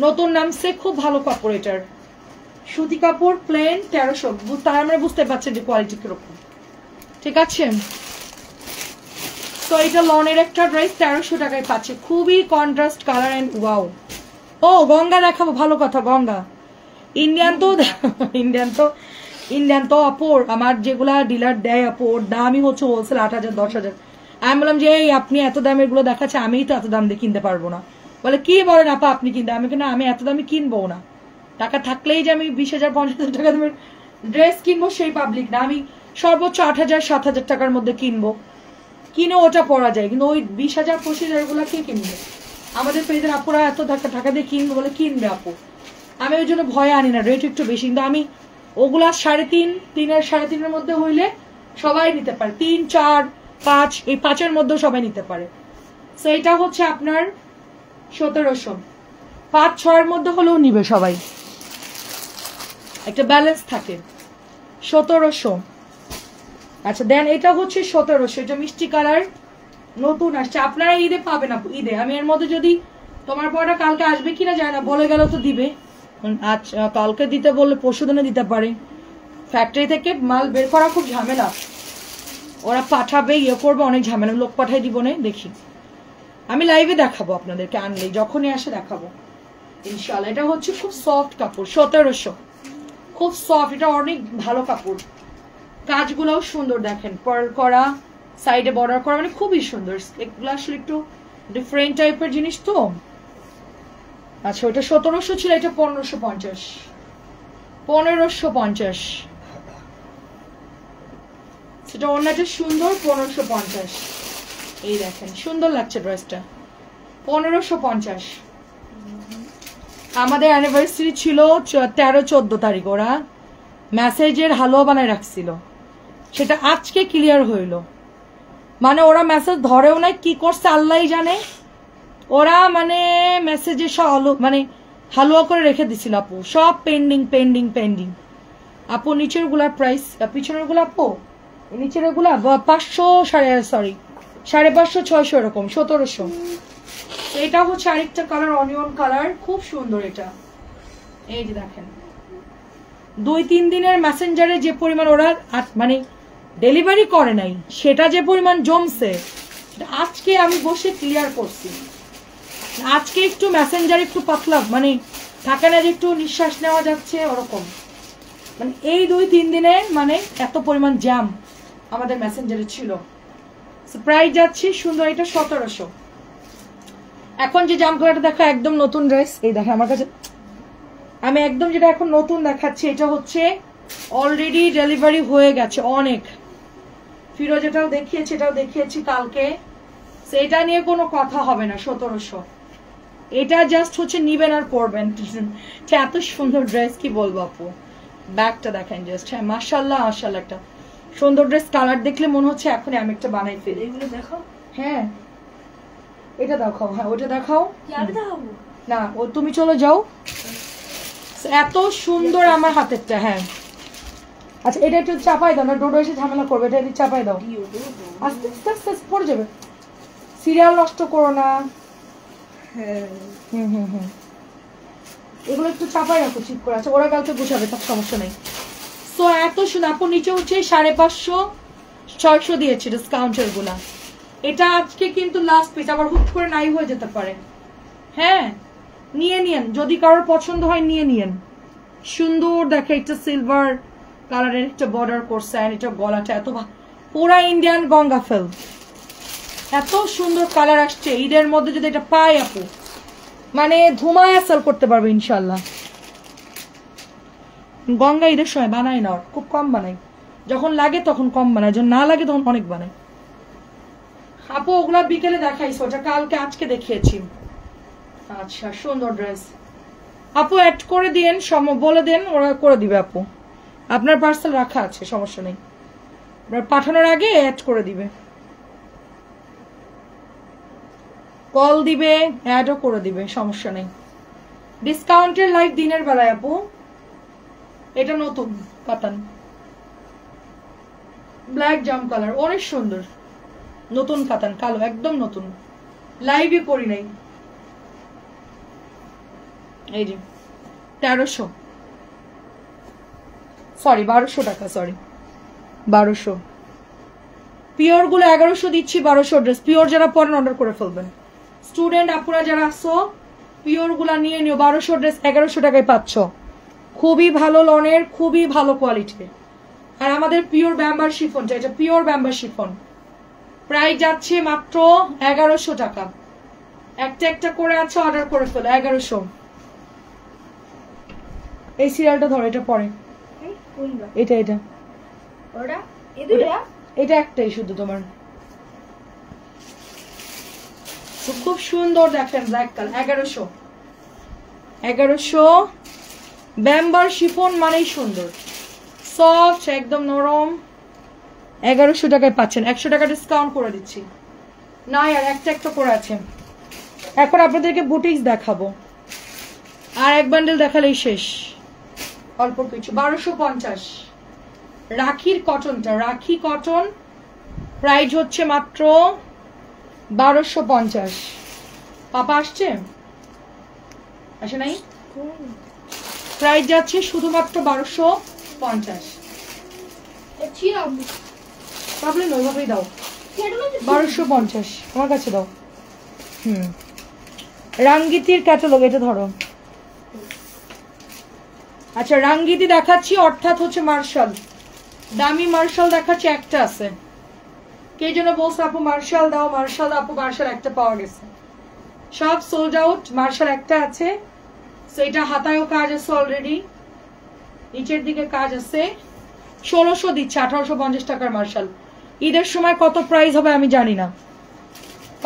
নতুন নামছে, খুব ভালো কাপড়, এটার সুতি কাপড়, প্লেন, 1300। তার আমরা বুঝতে পারছি যে কোয়ালিটি কিরকম, ঠিক আছে? তো এটা লনের একটা ড্রেস 1300 টাকায় পাচ্ছে, খুবই কন্ট্রাস্ট কালার এন্ড ওয়াও। ও গঙ্গা দেখাবো, ভালো কথা, গঙ্গা ইন্ডিয়ান তো আপুর আমার যেগুলা ডিলার দেয় আপু, ওর দামই হচ্ছে হোলসেল 8000, 10000। আমি বললাম যে এই আপনি এত দামের গুলো দেখাচ্ছে, আমি তো এত দাম দিয়ে কিনতে পারবো না। বলে কি বলেন আপা, আপনি কিনতে? আমি কিনা আমি এত দামে কিনবো না, টাকা থাকলেই যে আমি 20000, 50,000 টাকা দামের ড্রেস কিনবো সেই পাবলিক না। আমি সর্বোচ্চ 8000, 7000 টাকার মধ্যে কিনবো, কিনে ওটা পরা যায়, কিন্তু ওই 20,000, 25,000 গুলা কে কিনবে? আমাদের পেজের আপুরা এত টাকা দিয়ে কিনবে, বলে কিনবে আপু। আমি ওই জন্য ভয়ে আনি না, রেট একটু বেশি, কিন্তু আমি ওগুলা 3.5, 3.5 মধ্যে হইলে সবাই নিতে পারে, 3, 4, 5, এই 5-এর মধ্যেও সবাই নিতে পারে। তো এটা হচ্ছে আপনার 1700, 5, 6-এর মধ্যে হলেও নিবে সবাই, একটা ব্যালেন্স থাকে। 1700। আচ্ছা দেন, এটা হচ্ছে 1700, এটা মিষ্টি কালার, নতুন আসছে, আপনারা ঈদে পাবেন আপু, ঈদে। আমি এর মধ্যে যদি তোমার পরটা কালকে আসবে কিনা যায় না, বলে গেল তো দিবে। আচ্ছা, কালকে দিতে বললে পরশু দিনে দিতে পারে। ফ্যাক্টরি থেকে মাল বের করা খুব ঝামেলা, ওরা পাঠাবে, ইয়ে করবে, অনেক ঝামেলা, লোক পাঠাই দিব না। দেখি আমি লাইভে দেখাবো আপনাদেরকে, আনলেই যখনই আসে দেখাবো ইনশাল্লাহ। এটা হচ্ছে খুব সফট কাপড়, 1700, খুব সফট, এটা অনেক ভালো কাপড়, কাজগুলোও সুন্দর দেখেন, পার্ল করা, সাইডে বর্ডার করা, মানে খুবই সুন্দর। এগুলো আসলে একটু ডিফারেন্ট টাইপের জিনিস তো। আচ্ছা, ওটা 1700 ছিল, এটা 1550, 1550। সেটা অন্যটা সুন্দর, 1550। এই দেখেন সুন্দর লাগছে ড্রেসটা, 1550। আমাদের অ্যানিভার্সারি ছিল 13-14 তারিখ, ওরা মেসেজের হালুয়া বানায় রাখছিল, সেটা আজকে ক্লিয়ার হইল। মানে ওরা মেসেজ ধরেও নাই, কি করছে আল্লাহই জানে। ওরা মানে মেসেজে সব মানে হালুয়া করে রেখে দিছিল আপু, সব পেন্ডিং পেন্ডিং পেন্ডিং। আপু নিচের গুলার প্রাইস, পিছনের গুলা আপু, নিচের গুলা 500, 550, 600 এরকম, 1700। এটা হচ্ছে আরেকটা কালার, অনিয়ন কালার, খুব সুন্দর এটা। এই যে দেখেন, 2-3 দিনের মেসেঞ্জারে যে পরিমাণ ওরা মানে ডেলিভারি করে নাই, সেটা যে পরিমাণ জমছে, আজকে আমি বসে ক্লিয়ার করছি। আজকে একটু মেসেঞ্জার একটু পাতলা, মানে থাকে না যে একটু নিঃশ্বাস নেওয়া যাচ্ছে ওরকম, মানে এই 2-3 দিনে মানে এত পরিমাণ জ্যাম আমাদের মেসেঞ্জারে ছিল। প্রাইস যাচ্ছে সুন্দর, এটা 1700। এখন যে জাম কালারটা দেখো, একদম নতুন ড্রেস, এই দেখো আমার কাছে, আমি একদম যেটা এখন নতুন দেখাচ্ছি, এটা হচ্ছে অলরেডি ডেলিভারি হয়ে গেছে, অনেক ফিরোজেটাও দেখিয়েছি, এটাও দেখিয়েছি কালকে। সেটা নিয়ে কোনো কথা হবে না। 1700 এটা জাস্ট হচ্ছে নিবেন আর পরবেন। এত সুন্দর ড্রেস কি বলবো আপু। ব্যাগটা দেখেন জাস্ট। হ্যাঁ মাশাআল্লাহ মাশাআল্লাহ, একটা সুন্দর ড্রেস। কালার দেখলে মনে হচ্ছে এখনই আমি একটা বানাই ফেলি। এগুলো দেখো। হ্যাঁ এটা দেখাও, হ্যাঁ ওটা দেখাও দেখাবো না, ও তুমি চলে যাও। এত সুন্দর আমার হাতেরটা। হ্যাঁ আচ্ছা এটা একটু চাপাই দাও না, ডোডো এসে ঝামেলা করবে, এটা একটু চাপাই দাও। আস্তে আস্তে আস্তে আস্তে পড়ে যাবে, সিরিয়াল নষ্ট করো না। এগুলো একটু চাপাই রাখো চিপ করে। আচ্ছা ওরা কালকে গুছাবে, তার সমস্যা নেই। সো এত সুন্দর। আপু নিচে হচ্ছে 550 600 দিয়েছে ডিসকাউন্টের গুলা। এটা আজকে কিন্তু লাস্ট পিস, আবার হুট করে নাই হয়ে যেতে পারে। হ্যাঁ নিয়ে নিয়েন, যদি কারোর পছন্দ হয় নিয়ে নিয়েন। সুন্দর দেখে, একটা সিলভার কালারের একটা বর্ডার করছে, আর এটা গলাটা এত পুরা ইন্ডিয়ান গঙ্গা ফেল। এত সুন্দর কালার আসছে ঈদের মধ্যে, যদি এটা পাই আপু মানে ধুমায় সেল করতে পারবে ইনশাল্লাহ। গঙ্গা ঈদের সময় বানাই না, খুব কম বানাই, যখন লাগে তখন কম বানাই, যখন না লাগে তখন অনেক বানাই। আপু ওগুলা বিকেলে দেখাইছো, ওটা কালকে আজকে দেখিয়েছি। আচ্ছা সুন্দর ড্রেস আপু, অ্যাড করে দিয়েন, বলে দেন ওরা করে দিবে আপু। আপনার পার্সেল রাখা আছে, সমস্যা নেই, পাঠানোর আগে অ্যাড করে দিবে, কল দিবে, অ্যাডও করে দিবে, সমস্যা নেই। ডিসকাউন্টের লাইভ দিনের বেলায় আপু। এটা নতুন কাতান, ব্ল্যাক জাম কালার, অনেক সুন্দর, নতুন কাতান, কালো, একদম নতুন, লাইভে করি নাই। এই যে 1300, সরি 1200 টাকা, সরি 1200। পিওর গুলো 1100 দিচ্ছি, 1200 ড্রেস। পিওর যারা পরেন অর্ডার করে ফেলবেন। স্টুডেন্ট আপুরা যারা আসো পিওর গুলা নিয়ে নিও, 1200 ড্রেস 1100 টাকায় পাচ্ছ। খুবই ভালো লনের, খুবই ভালো কোয়ালিটির। আর আমাদের পিওর ব্যাম্বার শিফন, এটা পিওর ব্যাম্বার শিফন, প্রাইস যাচ্ছে মাত্র 1100 টাকা। একটা একটা করে আছে, অর্ডার করে ফেলো 1100। এই সিরিয়ালটা ধরো, এটা পরে, এটা এটা এটা একটাই শুধু তোমার। খুব সুন্দর দেখেন, ব্ল্যাক কালার, 1100। 1100 ব্যাম্বার শিফন মানেই সুন্দর, সফট, একদম নরম। 1100 টাকায় পাচ্ছেন, 100 টাকা ডিসকাউন্ট করে দিচ্ছি। না আর একটা একটা করে আছে। এখন আপনাদেরকে বুটিক্স দেখাবো, আর এক বান্ডেল দেখালেই শেষ, অল্প কিছু। 1250 রাখির কটনটা, রাখি কটন, প্রাইস হচ্ছে মাত্র 1250। পাপা আসছে, আসে নাই, প্রাইস যাচ্ছে শুধুমাত্র 1250। প্রবলেম ওইভাবেই দাও, 1250 আমার কাছে দাও। রাঙ্গিতির ক্যাটালগ, এটা ধরো। আচ্ছা রাঙ্গিতি দেখাচ্ছি, অর্থাৎ হচ্ছে মার্শাল, দামি মার্শাল দেখাচ্ছি, একটা আছে। কে যেন বলছে আপু মার্শাল দাও, মার্শাল আপু, মার্শাল একটা পাওয়া গেছে, সব সোল্ড আউট। মার্শাল একটা আছে, সেটা হাতায়ও কাজ আছে অলরেডি, নিচের দিকে কাজ আছে। 1600 দিচ্ছে, 1850 টাকার মার্শাল। ঈদের সময় কত প্রাইস হবে আমি জানি না,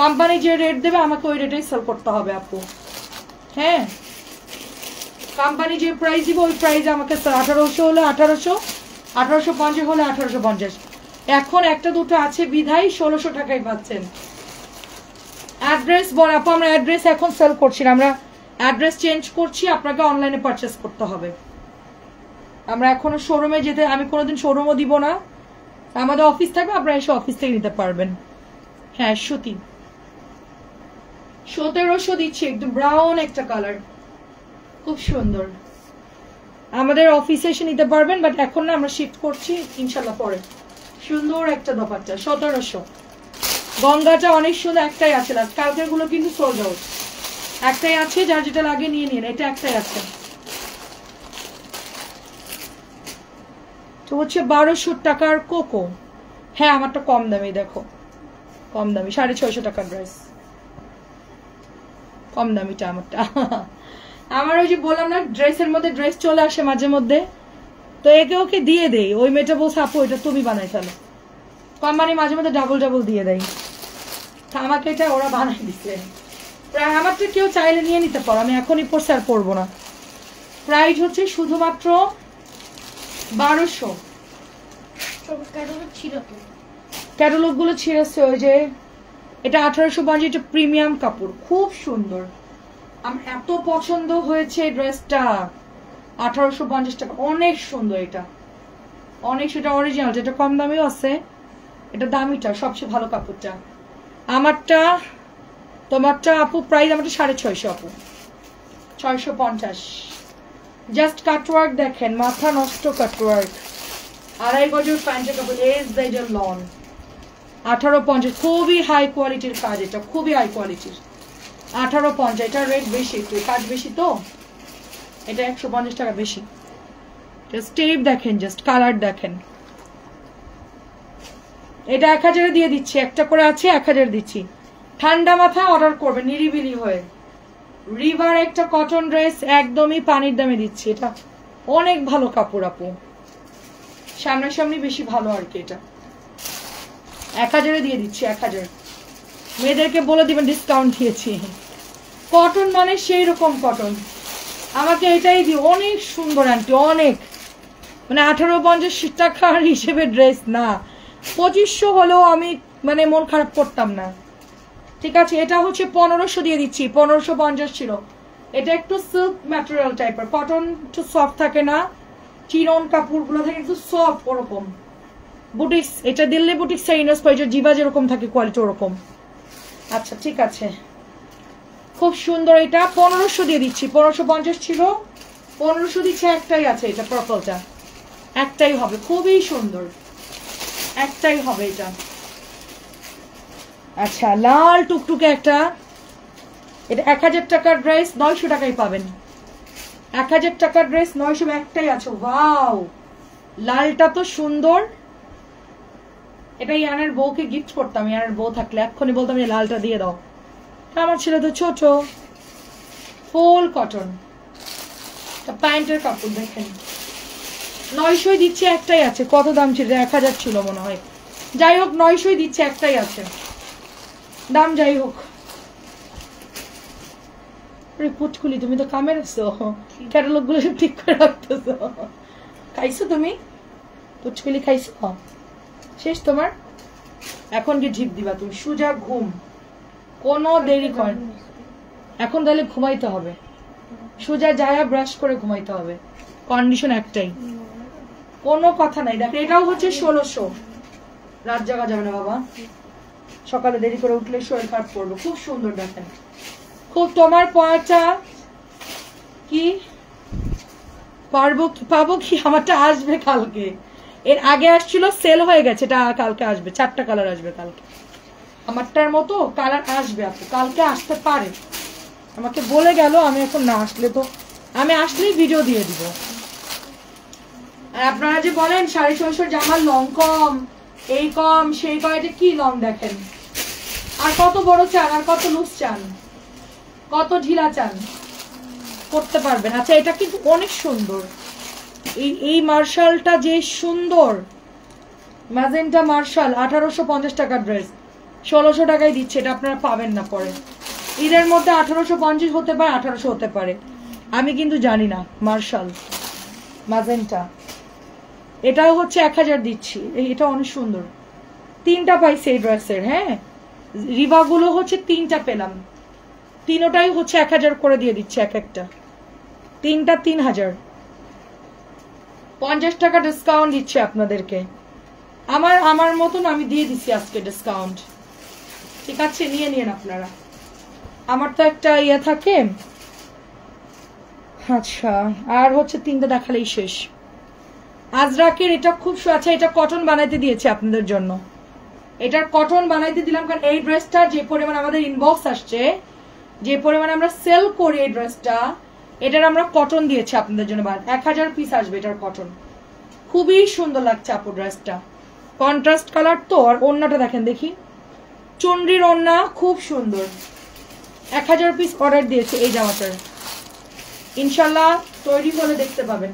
কোম্পানি যে রেট দেবে আমাকে ওই রেটেই সেল করতে হবে আপু। হ্যাঁ কোম্পানি যে প্রাইস দিবে ওই প্রাইসে আমাকে 1800 হলে 1800, 1850 হলে 1850। এখন একটা দুটো আছে বিধাই 1600 টাকায় পাচ্ছেন। অ্যাড্রেস বল আপু, আমরা অ্যাড্রেস এখন সেল করছি না, আমরা অ্যাড্রেস চেঞ্জ করছি, আপনাকে অনলাইনে পারচেস করতে হবে। আমরা এখনো শোরুমে যেতে, আমি কোনোদিন শোরুমও দিব না, আমাদের অফিস থাকবে, আপনারা এসে অফিস থেকে নিতে পারবেন। হ্যাঁ সুতি 1700 দিচ্ছি, একদম ব্রাউন একটা কালার, খুব সুন্দর। আমাদের অফিসে এসে নিতে পারবেন, বাট এখন না, আমরা শিফট করছি ইনশাল্লাহ পরে। সুন্দর একটা দোপাট্টা, 1700। গঙ্গাটা অনেক সুন্দর, একটাই আছে, কালকের গুলো কিন্তু সোল্ড আউট, একটাই আছে, যার যেটা লাগে নিয়ে নিন, এটা একটাই আছে। তো হচ্ছে 1200 টাকার কোকো। হ্যাঁ আমারটা কম দামি, দেখো কম দামি, 650 টাকার ড্রেস, কম দামিটা আমারটা। আমার ওই যে বললাম না, ড্রেসের মধ্যে ড্রেস চলে আসে মাঝে মধ্যে, তো একে ওকে দিয়ে দেই। ওই মেয়েটা বলছে আপু এটা তুমি বানাই ফেলো, কোম্পানি মাঝে মধ্যে ডাবল ডাবল দিয়ে দেয়, তা আমাকে এটা ওরা বানাই দিচ্ছে। প্রায় আমারটা কেউ চাইলে নিয়ে নিতে পারো, আমি এখনই পড়ছি আর পড়বো না। প্রাইস হচ্ছে শুধুমাত্র 1200। ক্যাটালগ গুলো ছিঁড়েছে ওই যে, এটা 1850, এটা প্রিমিয়াম কাপড়, খুব সুন্দর। আমার এত পছন্দ হয়েছে ড্রেসটা। 1850 টাকা, অনেক সুন্দর। এটা অনেক, সেটা অরিজিনাল, যেটা কম দামিও আছে, এটা দামিটা, সবচেয়ে ভালো কাপড়টা। আমারটা তোমারটা আপু প্রাইস আমারটা 650 আপু, 650। জাস্ট কাটওয়ার্ক দেখেন, মাথা নষ্ট কাটওয়ার্ক। 2.5 গজের প্যান্টের কাপড়, এর লন, 1850, খুবই হাই কোয়ালিটির কাজ, এটা খুবই হাই কোয়ালিটির। 1850, এটা রেট বেশি, একটু কাজ বেশি তো, এটা 150 টাকা বেশি। স্টেপ দেখেন, জাস্ট কালার দেখেন। এটা 1000 দিয়ে দিচ্ছি, একটা করে আছে, 1000 দিচ্ছি। ঠান্ডা মাথায় অর্ডার করবে, নিরিবিলি হয়ে। রিভার একটা কটন ড্রেস, একদমই পানির দামে দিচ্ছি। এটা অনেক ভালো কাপড় আপু, সামনাসামনি বেশি ভালো আর কি। এটা 1000 দিয়ে দিচ্ছি, 1000। মেয়েদেরকে বলে দিবেন ডিসকাউন্ট দিয়েছি। কটন মানে সেই রকম কটন, আমাকে এটাই দিও। অনেক সুন্দর আন্টি, অনেক, মানে 1850 টাকার হিসেবে ড্রেস না, 2500 হলেও আমি মানে মন খারাপ করতাম না। ঠিক আছে, এটা হচ্ছে 1500 দিয়ে দিচ্ছি, 1550 ছিল। এটা একটু সিল্ক ম্যাটেরিয়াল টাইপের, কটন একটু সফট থাকে না, চিনন কাপড়গুলো থাকে একটু সফট, ওরকম। বুটিক্স, এটা দিল্লি বুটিক্স ইউনিভার্স পাইজ, জিবা যেরকম থাকে কোয়ালিটি ওরকম। আচ্ছা ঠিক আছে, খুব সুন্দর। এটা 1500 দিয়ে দিচ্ছি, 1550 ছিল, 1500 দিচ্ছে। একটাই আছে এটা, পার্পলটা একটাই হবে, খুবই সুন্দর, একটাই হবে এটা। আচ্ছা, লাল টুকটুকে একটা, এটা 1000 টাকার ড্রেস, 900 টাকায় পাবেন। 1000 টাকার ড্রেস 900, একটাই আছে। ওয়াও, লালটা তো সুন্দর। এটা ইয়ানের বউকে গিফট করতাম, ইয়ানের বউ থাকলে এক্ষুনি বলতাম যে লালটা দিয়ে দাও। আমার ছেলে তো ছোট। ফুল কটন, প্যান্টের কাপড় দেখেন, 900 দিচ্ছে, একটাই আছে। কত দাম ছিল? 1000 ছিল মনে হয়। যাই হোক, 900 দিচ্ছে, একটাই আছে, দাম যাই হোক। পুটকুলি, তুমি তো কামে রাখছো, ক্যাটালগ গুলো সব ঠিক করে রাখতেছো। খাইছো তুমি পুটকুলি? খাইছো? শেষ তোমার? এখন কি ঢিপ দিবা তুমি? সুজা ঘুম, কোনো দেরি কর। এখন তাহলে ঘুমাইতে হবে, সোজা যায় ব্রাশ করে ঘুমাইতে হবে, কন্ডিশন একটাই, কোনো কথা নাই। দেখেন, এটাও হচ্ছে 1600। রাত জাগা যাবে না বাবা, সকালে দেরি করে উঠলে শরীর খারাপ করবে। খুব সুন্দর দেখেন, খুব। তোমার পয়টা কি পাবো কি? আমারটা আসবে কালকে, এর আগে আসছিল, সেল হয়ে গেছে, এটা কালকে আসবে। 4টা কালার আসবে কালকে, আমারটার মতো কালার আসবে আপু, কালকে আসতে পারে। আমাকে বলে গেল, আমি এখন না আসলে তো, আমি আসলেই ভিডিও দিয়ে দিব। আর আপনারা যে বলেন 650 জামার লং কম, এই কম সেই কম, এটা কি লং দেখেন। আর কত বড় চান, আর কত লুজ চান, কত ঢিলা চান, করতে পারবেন। আচ্ছা, এটা কিন্তু অনেক সুন্দর। এই মার্শালটা যে সুন্দর, ম্যাজেন্টা মার্শাল, 1850 টাকার ড্রেস, 1600 টাকায় দিচ্ছে। এটা আপনারা পাবেন না পরে। ঈদের মধ্যে 1850 হতে পারে, 1800 হতে পারে, আমি কিন্তু জানি না। মার্শাল ম্যাজেন্টা, এটাও হচ্ছে 1000 দিচ্ছি। এটা অনেক সুন্দর। 3টা পাইছি এই ড্রেসের। হ্যাঁ, রিবাগুলো হচ্ছে 3টা পেলাম, 3টাই হচ্ছে 1000 করে দিয়ে দিচ্ছে। এক একটা 3টা 3000, 50 টাকা ডিসকাউন্ট দিচ্ছে আপনাদেরকে। আমার মতন আমি দিয়ে দিচ্ছি আজকে ডিসকাউন্ট। ঠিক আছে, নিয়ে নিন আপনারা। আমার তো একটা ইয়ে থাকে। আচ্ছা, আর হচ্ছে 3টা দেখালেই শেষ। আজরাকের এটা খুব, আচ্ছা এটা কটন বানাইতে দিয়েছে আপনাদের জন্য। এটার কটন বানাইতে দিলাম, কারণ এই ড্রেসটা যে পরিমাণ আমাদের ইনবক্স আসছে, যে পরিমাণে আমরা সেল করি এই ড্রেসটা, এটার আমরা কটন দিয়েছি আপনাদের জন্য। 1000 পিস আসবে এটার কটন। খুবই সুন্দর লাগছে আপু ড্রেসটা, কন্ট্রাস্ট কালার তো। আর ওড়নাটা দেখেন, দেখি, চুনরির ওড়না, খুব সুন্দর। 1000 পিস অর্ডার দিয়েছে এই জামাটার, ইনশাল্লাহ তৈরি হলে দেখতে পাবেন।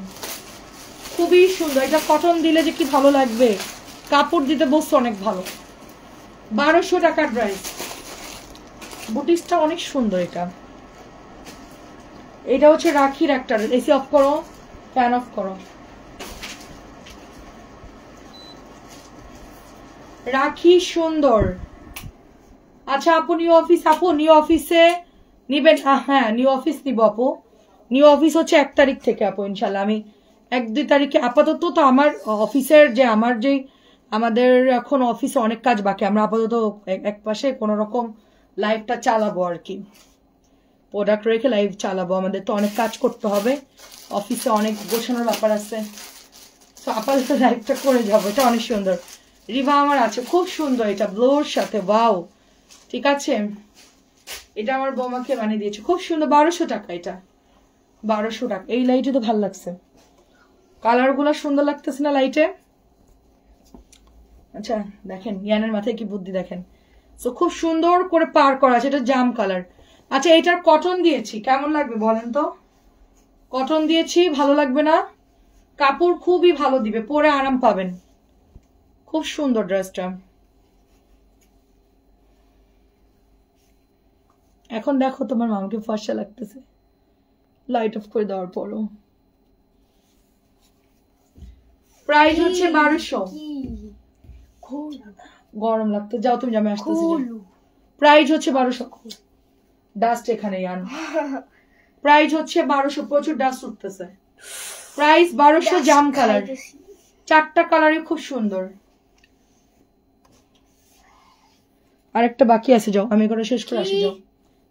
খুবই সুন্দর, এটা কটন দিলে যে কি ভালো লাগবে, কাপড় দিতে বসছে অনেক ভালো। 1200 টাকার ড্রেস। বুটিক্সটা অনেক সুন্দর। এটা হচ্ছে রাখির একটা, এসি অফ করো, ফ্যান অফ করো। রাখি সুন্দর। আচ্ছা আপু নিউ অফিস, আপু নিউ অফিসে নিবেন? হ্যাঁ নিউ অফিস নিব আপু। নিউ অফিস হচ্ছে 1 তারিখ থেকে আপু ইনশাল্লাহ। আমি 1-2 তারিখে আপাতত তো আমার অফিসের যে আমাদের এখন অফিসে অনেক কাজ বাকি। আমরা আপাতত এক পাশে কোন রকম লাইভটা চালাবো আর কি, প্রোডাক্ট রেখে লাইভ চালাবো। আমাদের তো অনেক কাজ করতে হবে, অফিসে অনেক গোছানোর ব্যাপার আছে। তো আপাতত লাইভটা করে যাবো। এটা অনেক সুন্দর। রিভা আমার আছে, খুব সুন্দর এটা ব্লোর সাথে। ওয়াও, ঠিক আছে। এটা আমার বৌমাকে বানিয়ে দিয়েছে, খুব সুন্দর। 1200 টাকা এটা, 1200 টাকা। এই লাইটে তো ভালো লাগছে, কালার গুলা সুন্দর লাগতেছে না লাইটে? আচ্ছা দেখেন ইয়ানের মাথায় কি বুদ্ধি দেখেন। তো খুব সুন্দর করে পার করা আছে। এটা জাম কালার। আচ্ছা এটার কটন দিয়েছি, কেমন লাগবে বলেন তো? কটন দিয়েছি, ভালো লাগবে না? কাপড় খুবই ভালো দিবে, পরে আরাম পাবেন। খুব সুন্দর ড্রেসটা। এখন দেখো তোমার মামাকে ফর্সা লাগতেছে লাইট অফ করে দেওয়ার পরও। প্রাইস হচ্ছে 1200। গরম লাগতো, যাও তুমি জামে আসতেছি। প্রাইস হচ্ছে 1200। ডাস্ট এখানে আন। প্রাইস হচ্ছে 1200, প্রচুর ডাস্ট উঠতেছে। প্রাইস 1200, জাম কালার। 4টা কালারই খুব সুন্দর। আরেকটা বাকি আছে, যাও আমি করে শেষ করে আসি। যাও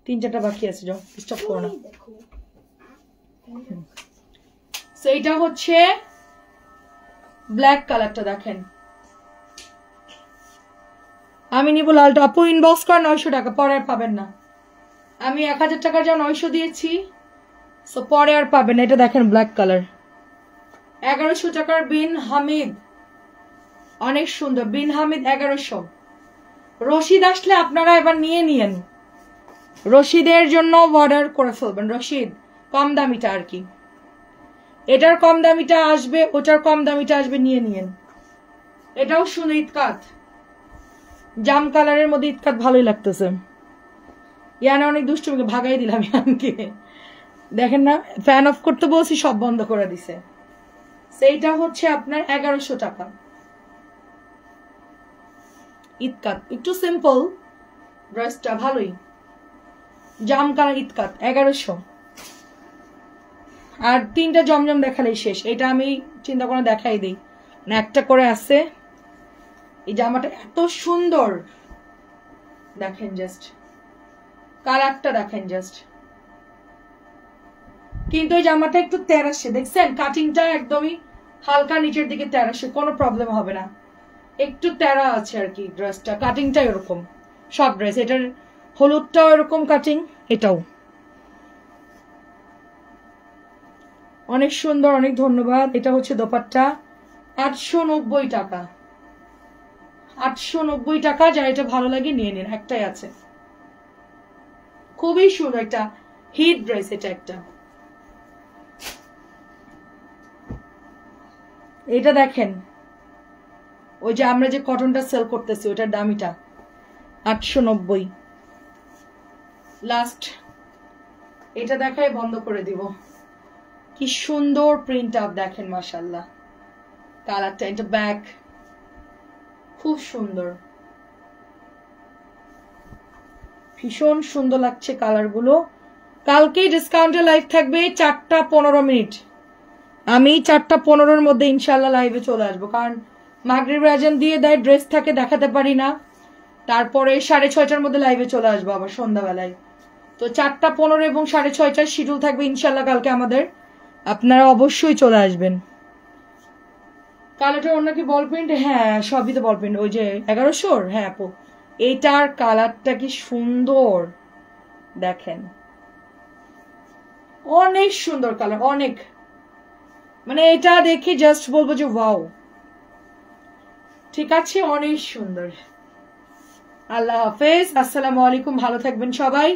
3-4টা বাকি আছে, যাও ডিস্টার্ব করো না। সেইটা হচ্ছে ব্ল্যাক কালারটা দেখেন। আমি নিব লালটা। আপু ইনবক্স কর 900 টাকা, পরে আর পাবেন না। আমি 1000 টাকার যা 900 দিয়েছি, সো পরে আর পাবেন না। এটা দেখেন ব্ল্যাক কালার। 1100 টাকার বিন হামিদ, অনেক সুন্দর। বিন হামিদ 1100। রশিদ আসলে আপনারা এবার নিয়ে নিয়েন, রশিদের জন্য অর্ডার করে ফেলবেন। রশিদ কম দামিটা আর কি, এটার কম দামিটা আসবে, ওটার কম দামিটা আসবে, নিয়ে নিয়েন। এটাও সুন্দর ইতকাত, জাম কালারের মধ্যে ইতকাত, ভালোই লাগতেছে। ইয়ানে অনেক দুষ্টুমিকে ভাগাই দিলাম ইয়ানকে, দেখেন না ফ্যান অফ করতে বলছি সব বন্ধ করে দিছে। সেইটা হচ্ছে আপনার 1100 টাকা। ইতকাত একটু সিম্পল, ড্রেসটা ভালোই। জাম কালার ইতকাত 1100। আর 3টা জমজম দেখালেই শেষ। এটা আমি চিন্তা করে দেখাই দিই না, একটা করে আছে। এই জামাটা এত সুন্দর দেখেন, জাস্ট কালারটা দেখেন জাস্ট। কিন্তু এই জামাটা একটু তেরাশে, দেখছেন কাটিংটা একদমই হালকা নিচের দিকে তেরাশে, কোনো প্রবলেম হবে না। একটু তেরা আছে আর কি ড্রেসটা, কাটিংটা এরকম। সব ড্রেস, এটার হলুদটাও এরকম কাটিং, এটাও অনেক সুন্দর। অনেক ধন্যবাদ। এটা হচ্ছে দোপাট্টা, 890 টাকা। 890 টাকা। যার এটা ভালো লাগে নিয়ে নিন, একটাই আছে। খুবই সুন্দর একটা হিট ড্রেস। এটা একটা, এটা দেখেন ওই যে আমরা যে কটনটা সেল করতেছি ওটার দামিটা 890। লাস্ট এটা দেখাই বন্ধ করে দিব। কি সুন্দর প্রিন্ট আপ দেখেন, মাশাআল্লাহ। কালারটা, এটা ব্যাক, খুব সুন্দর, ভীষণ সুন্দর লাগছে কালারগুলো। কালকেই ডিসকাউন্টের লাইভ থাকবে 4টা 15 মিনিট। আমি 4টা 15-এর মধ্যে ইনশাল্লাহ লাইভে চলে আসবো, কারণ মাগরিবের আজান দিয়ে দেয়, ড্রেস থাকে দেখাতে পারি না। তারপরে 6:30টার মধ্যে লাইভে চলে আসবো আবার সন্ধ্যাবেলায়। তো 4টা 15 এবং 6:30টার শিডিউল থাকবে ইনশাল্লাহ কালকে আমাদের, আপনারা অবশ্যই চলে আসবেন। কালারটা অন্য কি বল প্রিন্ট? হ্যাঁ সবই তো বল প্রিন্ট। ওই যে 1100। হ্যাঁ আপু, এইটার কালারটা কি সুন্দর দেখেন, অনেক সুন্দর কালার, অনেক, মানে এটা দেখে জাস্ট বলবো যে ওয়াও। ঠিক আছে, অনেক সুন্দর। আল্লাহ হাফেজ, আসসালামু আলাইকুম, ভালো থাকবেন সবাই।